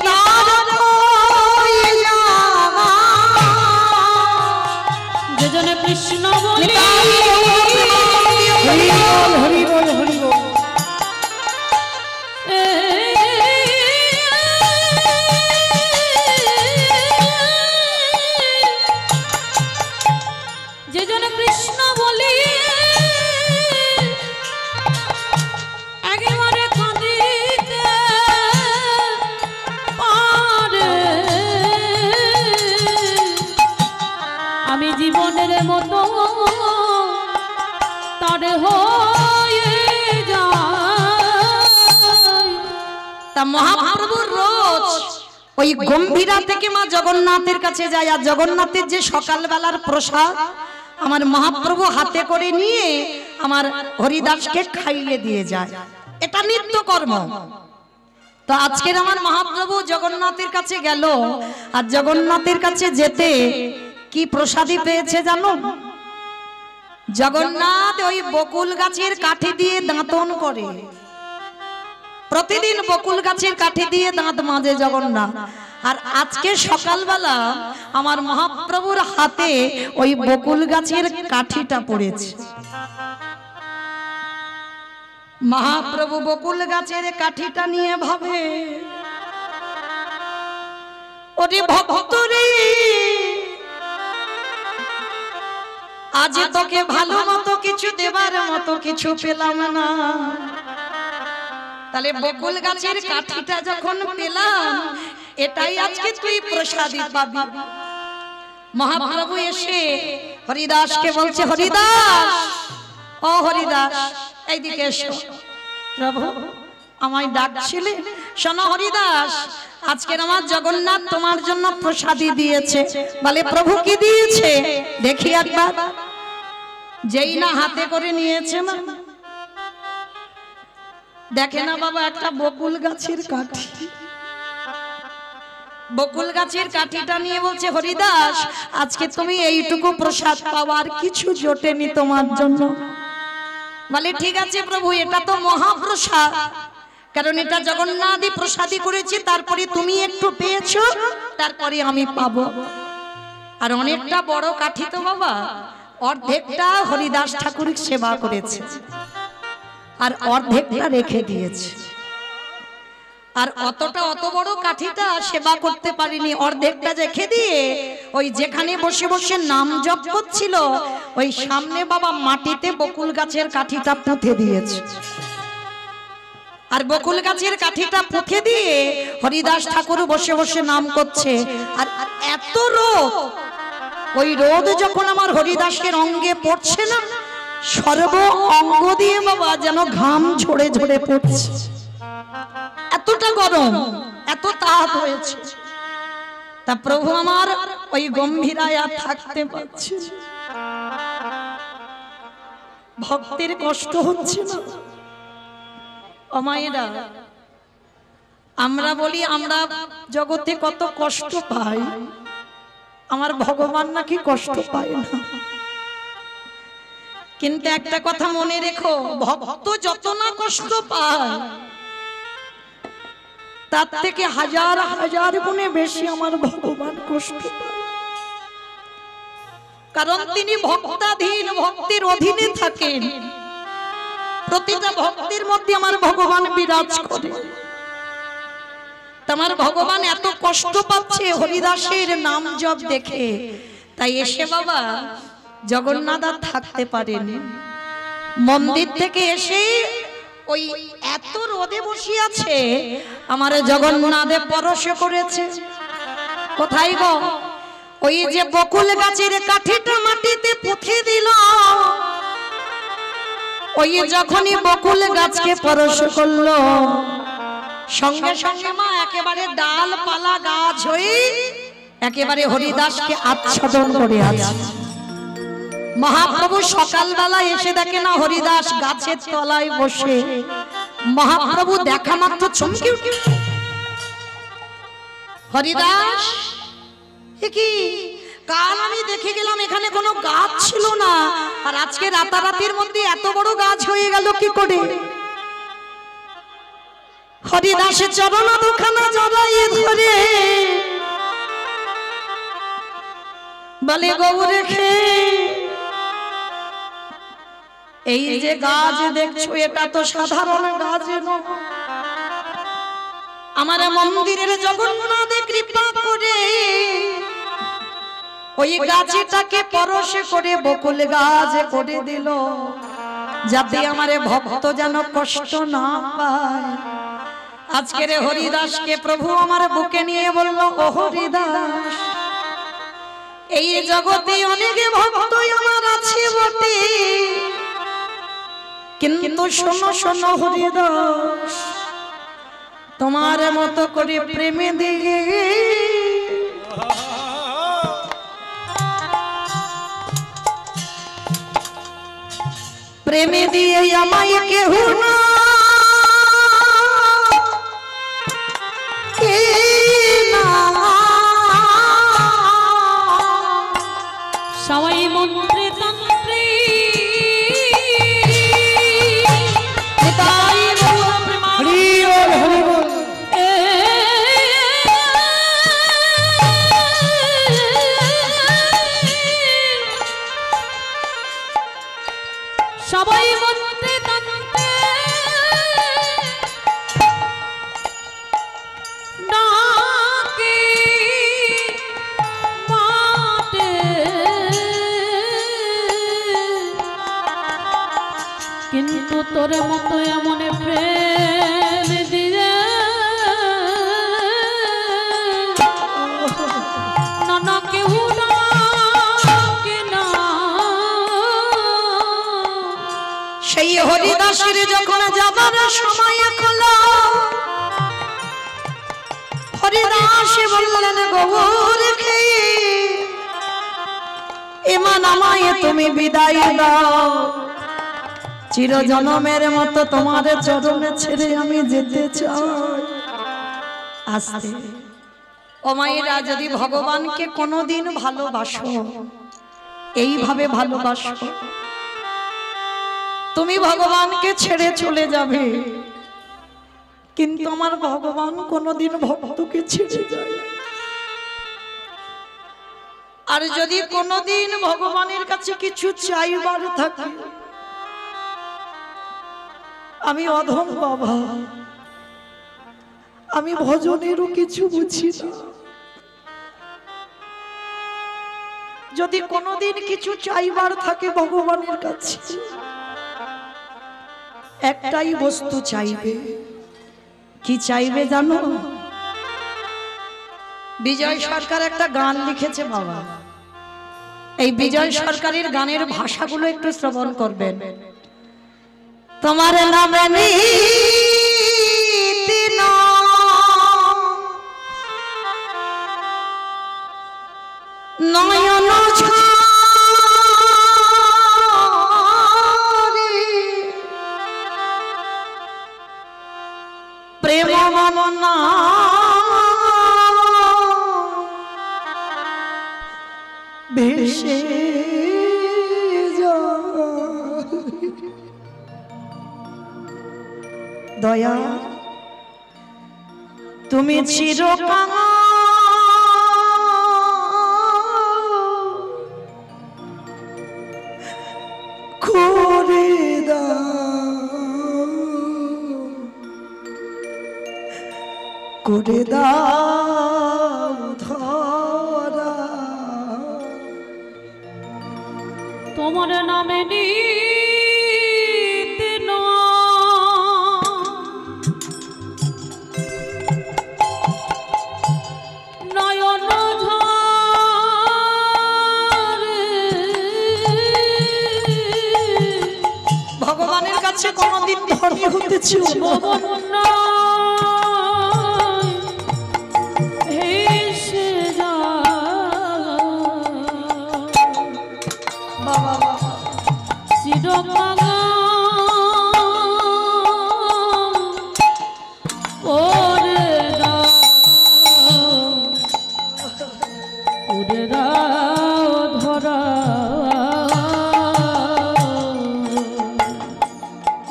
তার যে জনে কৃষ্ণ বলি হরি বল, হরি বল, হরি বল। যে জনে কৃষ্ণ বলি একেবারে কাঁদিতে পারে, আমি জীবনের মতো তার হয়ে যায়। তা মহাপ্রভু রোজ ওই গম্ভীরা থেকে মা জগন্নাথের কাছে যায়, আর জগন্নাথের যে সকালবেলার প্রসাদ আমার মহাপ্রভু হাতে করে নিয়ে আমার হরিদাসকে খাইয়ে দিয়ে যায়, এটা নিত্য কর্ম। তো আজকের আমার মহাপ্রভু জগন্নাথের কাছে গেল, আর জগন্নাথের কাছে যেতে কি প্রসাদী পেয়েছে জানো? জগন্নাথ ওই বকুল গাছের কাঠি দিয়ে দাঁতন করে, প্রতিদিন বকুল গাছের কাঠি দিয়ে দাঁত মাজে জগন্নাথ। আর আজকে সকালবেলা আমার মহাপ্রভুর হাতে ওই বকুল গাছের কাঠিটা পড়েছে। মহাপ্রভু বকুল গাছের কাঠিটা নিয়ে ভাবে, ওরে ভক্ত রে, আজ তোকে ভালো মতো কিছু দেবার মতো কিছু পেলাম না, তাহলে বকুল গাছের কাঠিটা যখন পেলাম, এটাই আজকে তুই প্রসাদী পাবি। মহাপ্রভু এসে হরিদাসকে বলছে, হরিদাস, ও হরিদাস এইদিকে এসো। প্রভু আমায় ডাকছিলে? শোনো হরিদাস, আজকের আমার জগন্নাথ তোমার জন্য প্রসাদী দিয়েছে। বলে প্রভু কি দিয়েছে দেখি একবার। যেই না হাতে করে নিয়েছে না, দেখে না বাবা একটা বকুল গাছের কাঠি, বকুল গাছের কাঠিটা নিয়ে বলছে, হরিদাস আজকে তুমি এইটুকু প্রসাদ পাওয়ার কিছু জোটেনি তোমার জন্য। বলে ঠিক আছে প্রভু, এটা তো মহাপ্রসাদ, কারণ এটা জগন্নাথই প্রসাদী করেছি, তারপরে তুমি একটু পেয়েছো, তারপরে আমি পাবো। আর অনেকটা বড় কাঠি তো বাবা, অর্ধেকটা হরিদাস ঠাকুর সেবা করেছে আর অর্ধেকটা রেখে দিয়েছে। আর অত বড় কাঠিটা সেবা করতে পারিনি, অর্ধেকটা রেখে দিয়ে ওই যেখানে বসে বসে নাম জপ করছিল ওই সামনে বাবা মাটিতে বকুল গাছের কাঠিটা পুঁতে দিয়েছে। আর বকুল গাছের কাঠিটা পুঁতে দিয়ে হরিদাস ঠাকুর বসে বসে নাম করছে। আর এত রোদ, ওই রোদ যখন আমার হরিদাসের অঙ্গে পড়ছে না, সর্ব অঙ্গ দিয়ে বাবা যেন ঘাম ঝরে ঝরে পড়ছে, এতটা গরম, এত তাপ হয়েছে। তা প্রভু আমার ওই গম্ভীরায় আর থাকতে পারছি না। ভক্তের কষ্ট হচ্ছে না। ও মায়েরা, আমরা বলি আমরা জগতে কত কষ্ট পাই, আমার ভগবান নাকি কষ্ট পায় না। কিন্তু একটা কথা মনে রেখো, ভক্ত যত না কষ্ট পায় তার থেকে হাজার হাজার গুণে বেশি আমার ভগবান কষ্ট পায়। কারণ তিনি ভক্তাধীন, ভক্তির অধীনে থাকেন। প্রতিটা ভক্তির মধ্যে আমার ভগবান বিরাজ করে। তোমার ভগবান এত কষ্ট পাচ্ছে হরিদাসের নাম জপ দেখে, তাই এসে বাবা জগন্নাথ আর থাকতে পারেন। মন্দির থেকে এসে ওই এত রোদে বসে আছে, আমার জগন্নাথে পরশ করেছে। কোথায় গো? ওই যে বকুল গাছের কাঠিটা মাটিতে পুঁতে দিল, ওই যখনই বকুল গাছকে পরশ করলো, সঙ্গে সঙ্গে মা একেবারে ডালপালা গাছ হয়ে একেবারে হরিদাসকে আচ্ছাদন করে আছে। মহাপ্রভু সকালবেলা এসে দেখে না হরিদাস গাছের তলায় বসে। মহাপ্রভু দেখা মাত্র চমকে উঠে, হরিদাস কি কাল আমি দেখে গেলাম এখানে কোনো গাছ ছিল না, আর আজকে রাতারাতির মধ্যে এত বড় গাছ হয়ে গেল কি করে? হরিদাসের চরণ দুখানা জড়াইয়ে ধরে বলে, গৌরেখে এই যে গাছ দেখছো এটা তো সাধারণ গাছ নয়। আমার মন্দিরের জগন্নাথ কৃপা করে ওই গাছটাকে পরশ করে বকুল গাছ করে দিল, যাতে আমার ভক্ত যেন কষ্ট না পায়। আজকের হরিদাসকে প্রভু আমার বুকে নিয়ে বলল, ও হরিদাস, এই জগতে অনেক ভক্ত আমার আছে বটে, কিন্তু শোনো শোনো হরিদাস, তোমার মতো করে প্রেমে দিয়ে প্রেমে দিয়ে আমায় কেহ না সবাই মন্ত্রে তন্ত্রে সবাই মন্ত্রে তন্ত্রে ডাকে মাতে, কিন্তু তোর মতো এমন প্রেম দিয়ে না কেউ ডাকে না। সেই হরিদাসের যখন যাবার সময় হলো, হরিদাস বললেন, গৌরকে ইমান আমায় তুমি বিদায় দাও, চিরজনমের মতো তোমার চরণে ছেড়ে আমি যেতে চাই। আস্তে ও মায়েরা, যদি ভগবানকে কোনোদিন ভালোবাসো, এইভাবে ভালোবাসো, তুমি ভগবানকে ছেড়ে চলে যাবে, কিন্তু আমার ভগবান কোনোদিন ভক্তকে ছেড়ে যায়। আর যদি কোনোদিন ভগবানের কাছে কিছু চাইবার থাকে, আমি অধম বাবা, আমি ভজনেরও কিছু বুঝি না, যদি কোনোদিন কিছু চাইবার থাকে ভগবানের কাছে, একটাই বস্তু চাইবে। কি চাইবে জানো? বিজয় সরকার একটা গান লিখেছে বাবা, এই বিজয় সরকারের গানের ভাষাগুলো একটু শ্রবণ করবেন। তোমার নামে নিতি দয়া তুমি চিরকাল করে দাও ধরা তোমার নামে নিতে নয়ন ঝরে ভগবানের কাছে কোনদিন ধর্ম হতে ছিল না।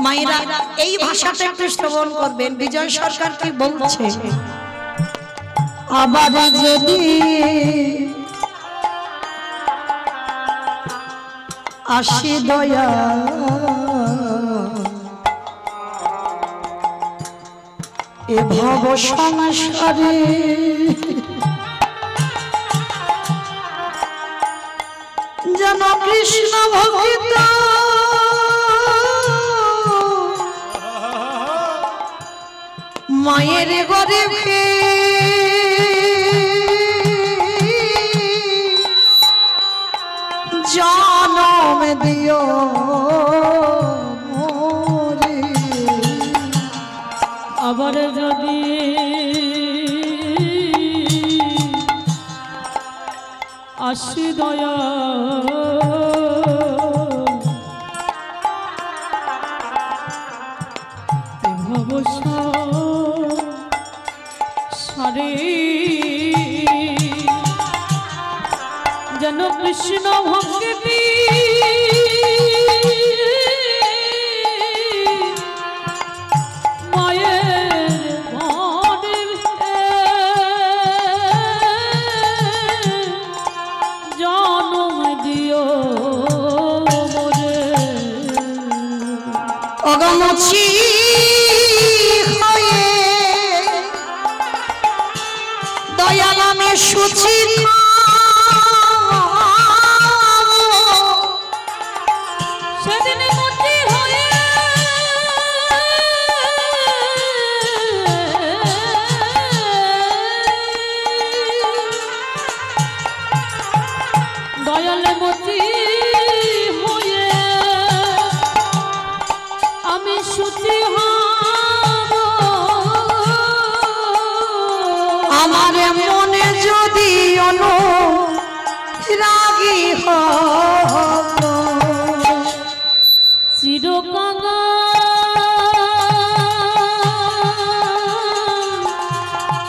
মায়েরা এই ভাষাটা একটু শ্রবণ করবেন। বিজয় সরকার কি বলছে, আবার যদি আসি দয়া এ ভব সংসারে যেন কৃষ্ণ ভক্ত মায়ের গর্ভে জনম দিও মোরে। আবার যদি আসি দয়া সারে যেন কৃষ্ণ ভক্তি মায়ের জনম দিও মোরে অগমছি হয়ে দয়াল আমি সুচি সেদিন মতি হয়ে দয়াল মতি হয়ে আমি সুচি হব আমার মনে যদি অনুরাগী হব চিরকাল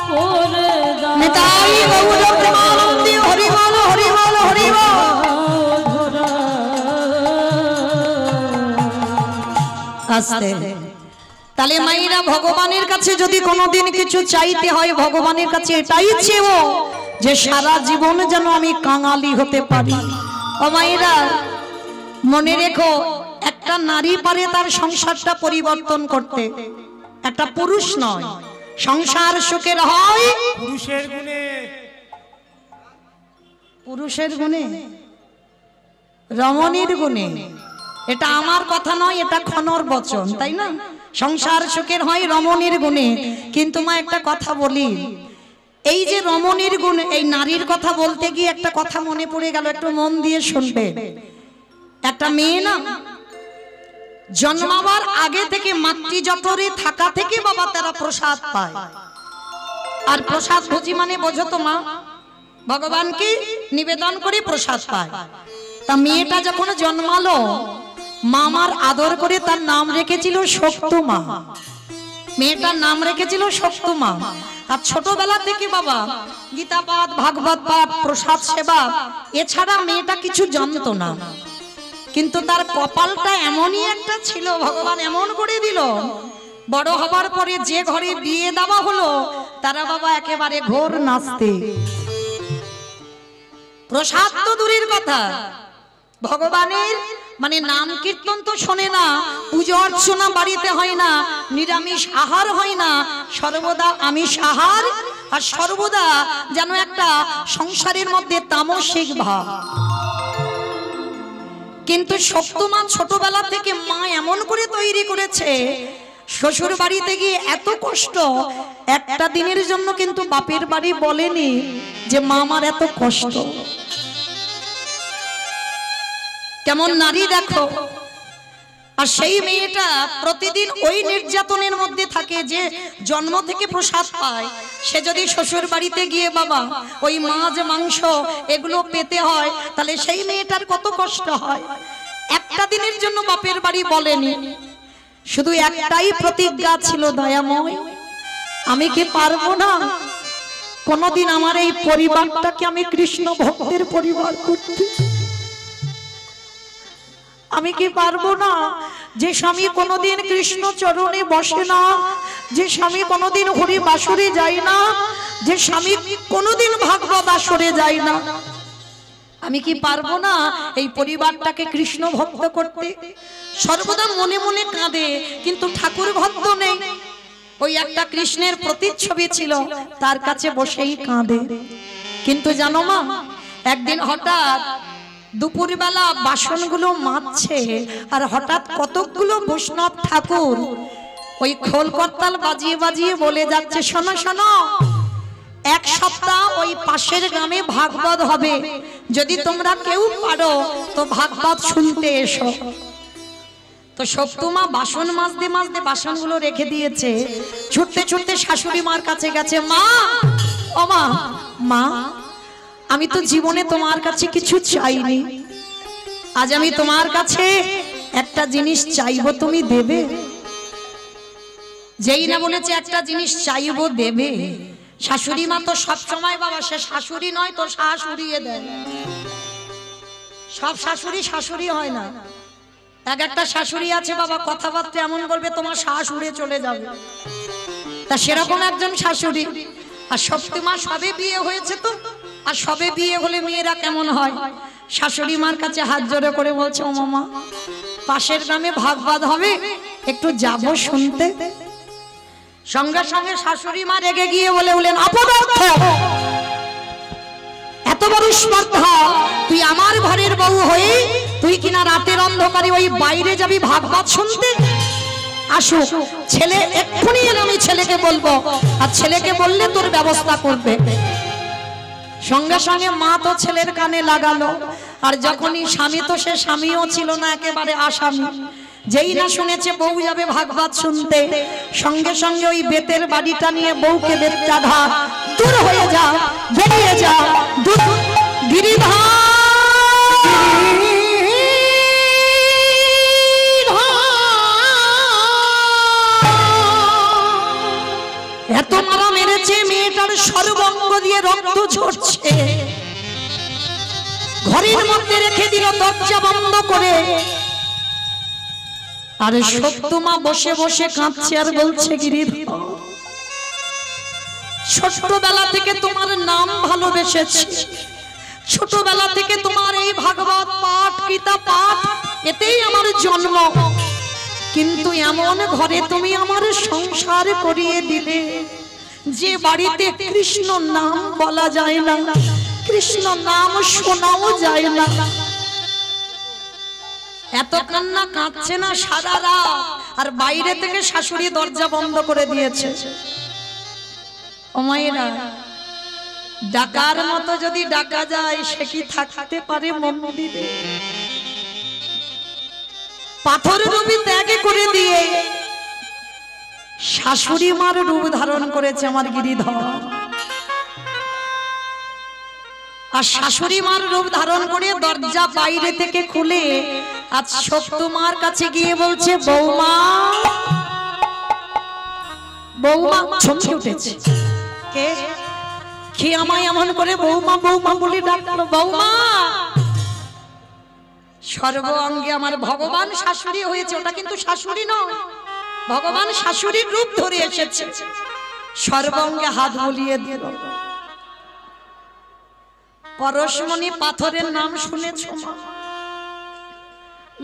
করে দাও নিতাই গৌর প্রেমানন্দে হরি বল হরি বল হরি বল। আস্তে তাহলে মায়েরা ভগবানের কাছে যদি কোনোদিন কিছু চাইতে হয় ভগবানের কাছে এটাই চেও যে সারা জীবন যেন আমি কাঙালি হতে পারি। ও মায়েরা মনে রেখো, একটা নারী পারে তার সংসারটা পরিবর্তন করতে, একটা পুরুষ নয়। সংসার সুখের হয় পুরুষের গুণে, পুরুষের গুণে, রমণীর গুণে। এটা আমার কথা নয়, এটা ক্ষণর বচন, তাই না? সংসার সুখের হয় রমণীর গুণে। কিন্তু মা একটা কথা বলি, এই যে রমণীর গুণ, এই নারীর কথা বলতে গিয়ে একটা কথা মনে পড়ে গেল, একটু মন দিয়ে শুনবে। একটা মেয়ে না জন্মাবার আগে থেকে মাতৃজঠরে থাকা থেকে বাবা তারা প্রসাদ পায়। আর প্রসাদ ভোজি মানে বোঝো তো মা, ভগবানকে নিবেদন করে প্রসাদ পায়। তা মেয়েটা যখন জন্মালো মামার আদর করে তার নাম রেখেছিল শক্তমা। মেয়েটার নাম রেখেছিল শক্তমা। আর ছোটবেলা থেকে বাবা গীতা পাঠ, ভাগবত পাঠ, প্রসাদ সেবা এছাড়া মেয়েটা কিছু জানতো না। কিন্তু তার কপালটা এমনই একটা ছিল, ভগবান এমন করে দিল বড় হবার পরে যে ঘরে বিয়ে দেওয়া হলো তারা বাবা একেবারে ঘোর নাস্তে। প্রসাদ তো দূরের কথা, ভগবানের মানে নাম কীর্তন তো শোনে না, পুজো অর্চনা বাড়িতে হয় না, নিরামিষ আহার হয় না, সর্বদা আমিষ আহার, আর সর্বদা যেন একটা সংসারের মধ্যে তামসিক ভাব। কিন্তু সপ্তমা ছোটবেলা থেকে মা এমন করে তৈরি করেছে, শ্বশুর বাড়িতে গিয়ে এত কষ্ট, একটা দিনের জন্য কিন্তু বাপের বাড়ি বলেনি যে মা আমার এত কষ্ট। কেমন নারী দেখো। আর সেই মেয়েটা প্রতিদিন ওই নির্যাতনের মধ্যে থাকে, যে জন্ম থেকে প্রসাদ পায়, সে যদি শ্বশুর বাড়িতে গিয়ে বাবা ওই মাছ মাংস এগুলো পেতে হয়, তাহলে সেই মেয়েটার কত কষ্ট হয়। একটা দিনের জন্য বাপের বাড়ি বলেনি, শুধু একটাই প্রতিজ্ঞা ছিল, দয়াময় আমি কি পারবো না কোনদিন আমার এই পরিবারটাকে আমি কৃষ্ণ ভক্তের পরিবার করতে? আমি কি পারবো না যে স্বামী কোনোদিন কৃষ্ণ চরণে বসে না, যে স্বামী কোনোদিন হরি বাসরে যায় না, যে স্বামী কোনোদিন ভাগবত আসরে যায় না, আমি কি পারবো না এই পরিবারটাকে কৃষ্ণ ভক্ত করতে? সর্বদা মনে মনে কাঁদে, কিন্তু ঠাকুর ভক্ত নেই। ওই একটা কৃষ্ণের প্রতিচ্ছবি ছিল, তার কাছে বসেই কাঁদে। কিন্তু জানো মা, একদিন হঠাৎ দুপুরবেলা বাসনগুলো মাজছে, আর হঠাৎ কতকগুলো বৈষ্ণব ঠাকুর ওই খোল করতাল বাজিয়ে বাজিয়ে বলে যাচ্ছে, শোনো শোনো, এক সপ্তাহ ওই পাশের গ্রামে ভাগবত হবে, যদি তোমরা কেউ পারো তো ভাগবত শুনতে এসো। তো সপ্তমা বাসন মাজতে মাজতে বাসনগুলো রেখে দিয়েছে, ছুটতে ছুটতে শাশুড়ি মার কাছে গেছে, মা ও মা, মা আমি তো জীবনে তোমার কাছে কিছু চাইনি, আজ আমি তোমার কাছে একটা জিনিস চাইবো, তুমি দেবে? যেই না বলেছে একটা জিনিস চাইবো দেবে, শাশুড়ি মা তো সব সময় বাবা সে শাশুড়ি নয় তো শ্বাস উড়িয়ে দেয়। সব শাশুড়ি শাশুড়ি হয় না, এক একটা শাশুড়ি আছে বাবা কথাবার্তা এমন বলবে তোমার শ্বাস উড়ে চলে যাবে, তা সেরকম একজন শাশুড়ি। আর সপ্তমা সবে বিয়ে হয়েছে তো, আর সবে বিয়ে হলে মেয়েরা কেমন হয়, শাশুড়ি মার কাছে হাত জোড়ে করে বলছে, ও মামা পাশের গ্রামে ভাগবত হবে, একটু যাব শুনতে। সঙ্গে সঙ্গে শাশুড়ি মা রেগে গিয়ে বললেন, অপদার্থ, এত বড় স্পর্ধা, তুই আমার ঘরের বউ হয়ে তুই কিনা রাতের অন্ধকারে ওই বাইরে যাবি ভাগবত শুনতে? আসো ছেলে এক্ষুনি এলে আমি ছেলেকে বলবো, আর ছেলেকে বললে তোর ব্যবস্থা করবে। সঙ্গে সঙ্গে মা তো ছেলের কানে লাগালো, আর যখনই স্বামী তো সে স্বামীও ছিল না, একেবারে আসামি। যেই না শুনেছে বউ যাবে ভাগবত শুনতে, সঙ্গে সঙ্গে ওই বেতের বাড়িটা নিয়ে বউকে বেতটা ধা, দূর হয়ে যা, বেরিয়ে যা, গিরিধর এত মারা মেরেছে, মেয়েটার সর্বঙ্গ দিয়ে রক্ত ঝরছে, ঘরের মধ্যে রেখে দিল দরজা বন্ধ করে। আরে সপ্তমা বসে বসে কাঁদছে আর বলছে, গিরিধর ছোটবেলা থেকে তোমার নাম ভালোবেসেছি, ছোটবেলা থেকে তোমার এই ভাগবত পাঠ গীতা পাঠ এতেই আমার জন্ম, কিন্তু এমন ঘরে তুমি আমার সংসার করিয়ে দিলে যে বাড়িতে কৃষ্ণ নাম বলা যায় না, কৃষ্ণ নাম শোনাও যায় না। এত কান্না কাঁদছে না সারা রাত, আর বাইরে থেকে শাশুড়ি দরজা বন্ধ করে দিয়েছে। ও মায়েরা, ডাকার মতো যদি ডাকা যায় সে কি থাকতে পারে মন্দিরে? পাথর রূপী ত্যাগ করে দিয়ে শাশুড়ি মার রূপ ধারণ করেছে আমার গিরিধর। আর শাশুড়ি মার রূপ ধারণ করে দরজা বাইরে থেকে খুলে আজ সপ্তমার কাছে গিয়ে বলছে, বৌমা, বৌমা। চমকে উঠেছে, কে কি আমায় এমন করে বৌমা বৌমা বলে ডাকলো? বৌমা, সর্ব অঙ্গে আমার ভগবান শাশুড়ি হয়েছে, ওটা কিন্তু শাশুড়ি নয়, ভগবান শাশুড়ির রূপ ধরে এসেছে, সর্বাঙ্গে হাত বুলিয়ে দিল। পরশমণি পাথরের নাম শুনেছ মা?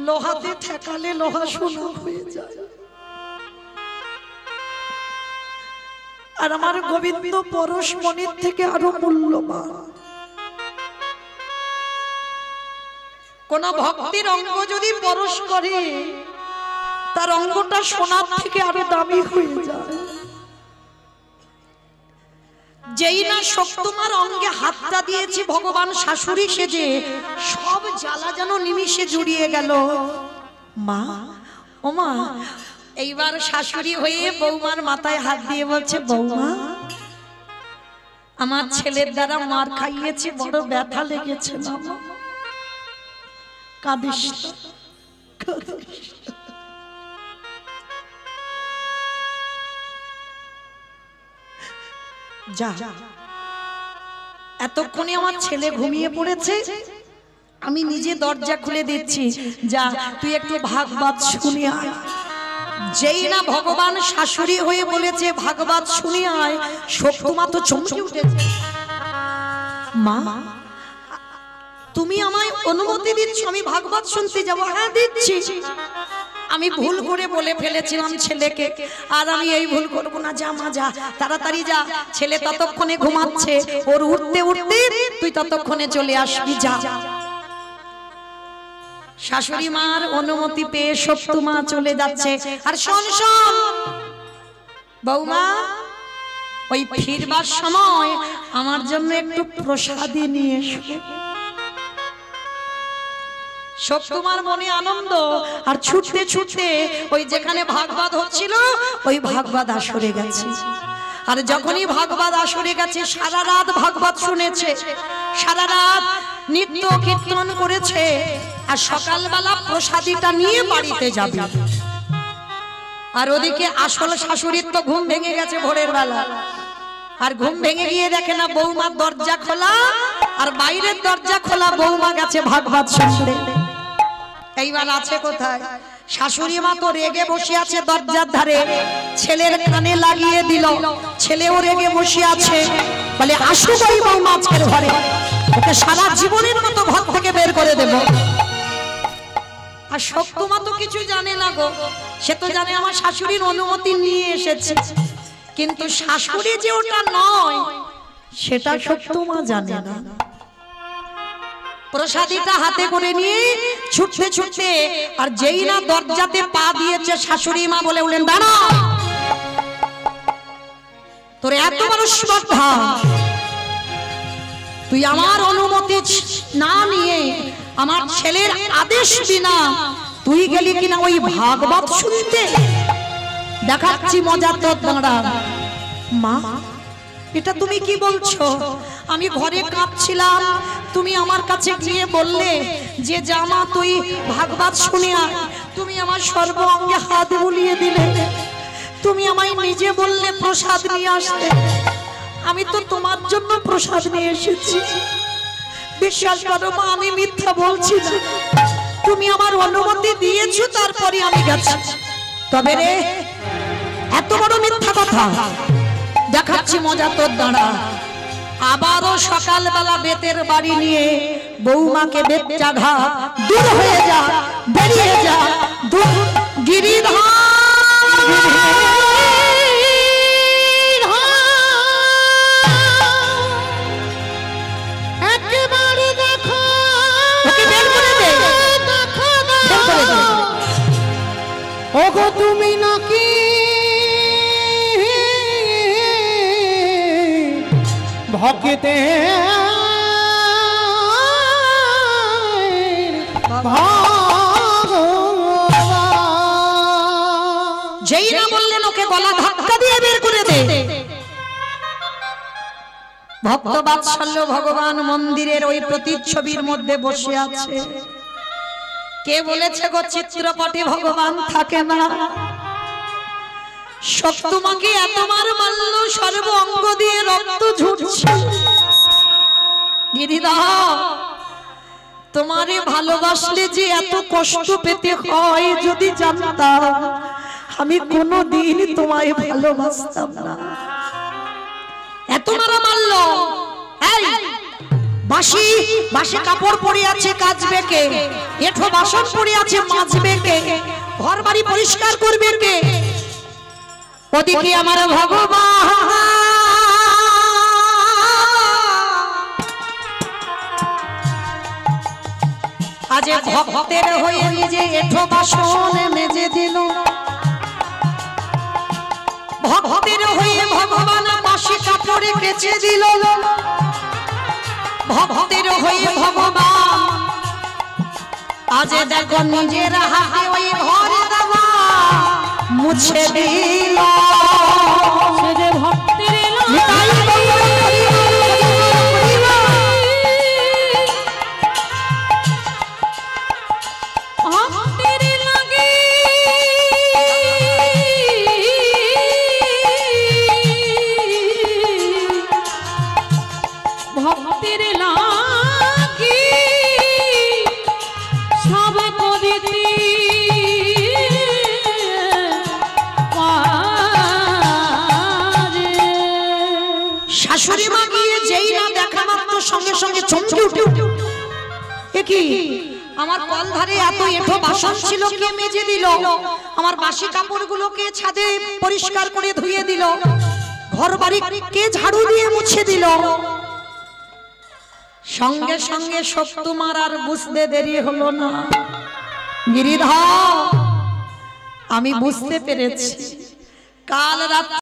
লোহাতে ঠেকালে লোহা সোনা হয়ে যায়। আর আমার গোবিন্দ পরশমণির থেকে আরো মূল্যবান। কোন ভক্তির অঙ্গ যদি পরশ করে, তার অঙ্গটা সোনার থেকে আরো দামি হয়ে যায়। যেই না শক্তমার অঙ্গে হাতটা দিয়েছে ভগবান শাশুড়ি সেজে, সব জ্বালা যেন নিমিষে জুড়িয়ে গেল। মা, ও মা, এইবার শাশুড়ি হয়ে বৌমার মাথায় হাত দিয়ে বলছে, বৌমা, আমার ছেলের দ্বারা মার খাইয়েছি, বড় ব্যথা লেগেছে না, কাঁদিস না, কাঁদিস না। যা, এতক্ষণে আমার ছেলে ঘুমিয়ে পড়েছে, আমি নিজে দরজা খুলে দিচ্ছি, যা তুই একটু ভাগবত শুনে আয়। যেই না ভগবান শাশুড়ি হয়ে বলেছে ভাগবত শুনে আয়, শক্তিমা তো চমকে উঠেছে। মা, তুমি আমায় অনুমতি দিচ্ছ আমি ভাগবত শুনতে যাব? হ্যাঁ দিচ্ছি। আমি ভুল করে বলে ফেলেছিলাম ছেলেকে, আর আমি এই ভুল করব না। যা মা, যা, তাড়াতাড়ি যা, ছেলে ততক্ষণে ঘুমাচ্ছে, ওর উঠতে উঠতে তুই ততক্ষণে চলে আসবি, যা। শাশুড়ি মার অনুমতি পেয়ে শক্তিমা চলে যাচ্ছে। আর শোন শোন বৌমা, ওই ফিরবার সময় আমার জন্য একটু প্রসাদী নিয়ে এসো। শক্তিমার মনে আনন্দ, আর ছুটতে ছুটতে ওই যেখানে ভাগবত হচ্ছিল ওই ভাগবত আসরে গেছে। আর যখনই ভাগবত আসরে গেছে, সারা রাত ভাগবত শুনেছে, সারা রাত নিত্য কীর্তন করেছে, আর সকালবেলা প্রসাদীটা নিয়ে বাড়িতে যাবে। আর ওদিকে আসল শাশুড়ির তো ঘুম ভেঙে গেছে ভোরের বেলা। আর ঘুম ভেঙে গিয়ে দেখে না বৌমার দরজা খোলা, আর বাইরের দরজা খোলা, বৌমা গেছে ভাগবত শুনতে। এইবার আছে কোথায়? শাশুড়ি মা তো রেগে বসে আছে দরজার ধারে, ছেলের কানে লাগিয়ে দিল, ছেলেও রেগে বসে আছে, বলে আসুক ওই বৌমা আজকের ঘরে, ওকে সারা জীবনের মতো ঘর থেকে বের করে দেব। আর শক্তিমা তো কিছু জানে না গো, সে তো জানে আমার শাশুড়ির অনুমতি নিয়ে এসেছে, কিন্তু শাশুড়ি যে ওটা নয় সেটা শক্তিমা জানে না। প্রসাদীটা হাতে করে নিয়ে ছুটতে ছুটতে, আর যেই না দরজাতে পা দিয়েছে শাশুড়ি মা বলে উঠলেন, দাঁড়া, তোর এত বড় স্পর্ধা, তুই আমার অনুমতি না নিয়ে, আমার ছেলের আদেশ বিনা তুই গেলি কিনা ওই ভাগবত শুনতে? দেখাচ্ছি মজা তোর, দাঁড়া। মা, এটা তুমি কি বলছো? আমি ঘরে কাঁদছিলাম, তুমি আমার কাছে গিয়ে বললে যে জামা তুই ভাগবত শুনে আয়, তুমি আমার সর্ব অঙ্গে হাত বুলিয়ে দিলে, তুমি আমায় নিজে বললে প্রসাদ নিয়ে আসতে, আমি তো তোমার জন্য প্রসাদ নিয়ে এসেছি। বিশ্বাস করো মা, আমি মিথ্যা বলছি না, তুমি আমার অনুমতি দিয়েছো, তারপরে আমি গেছি। তবে রে, এত বড় মিথ্যা কথা, দেখাচ্ছি মজা তোর, দাঁড়া। আবারও সকালবেলা বেতের বাড়ি নিয়ে বৌমাকে বেচ্চা ঘা, দূর হয়ে যা, বেরিয়ে যা, গিরিধর একেবারে দেখো, ওকে বের করে দে, দেখো না, বের করে দে। ওগো তুমি নাকি ভক্তে যেই না বললেন ওকে গলা ধাক্কা দিয়ে বের করে দে। ভক্ত বাৎসল্য ভগবান মন্দিরের ওই প্রতিচ্ছবির মধ্যে বসে আছে। কে বলেছে গো চিত্রপটে ভগবান থাকে না? সত্যমাকে এতবার মারল, সর্ব অঙ্গ দিয়ে রক্ত ঝরছে। গিরিধর, তোমারে ভালোবাসলে যে এত কষ্ট পেতে হয় যদি জানতাম, আমি কোনোদিন তোমায় ভালোবাসতাম না। এত মারা মারলো। এই বাসি বাসি কাপড় পরে আছে কাচবে কে? এঠো বাসন পরে আছে মাজবে কে? ঘর বাড়ি পরিষ্কার করবে কে? ওদিকে আমার ভগবান আজ ভক্তের হয়ে নিজে এঠো বাসন মেজে দিল। ভক্তের হয়ে ভগবান বাসি কাপড়ে কেচে দিল। ভক্তের হয়ে ভগবান আজ দেখো নিজের হাতে ওই ঘর দেওয়া মুছে দিল। সেরে ভক্তের ভক্তের লাগি সব করিতে শাশুড়ি মা গিয়ে যেই না দেখা মাত্র সঙ্গে সঙ্গে চমকে উঠে কি আমার কল ধারে এত এঁঠো বাসন ছিল কে মেজে দিল? আমার বাসি কাপড়গুলোকে ছাদে পরিষ্কার করে ধুয়ে দিল? ঘর বাড়ি কে ঝাড়ু দিয়ে মুছে দিল? সঙ্গে সঙ্গে সব তোমার আর বুঝতে দেরি হলো না। গিরিধর আমি বুঝতে পেরেছি কাল রাত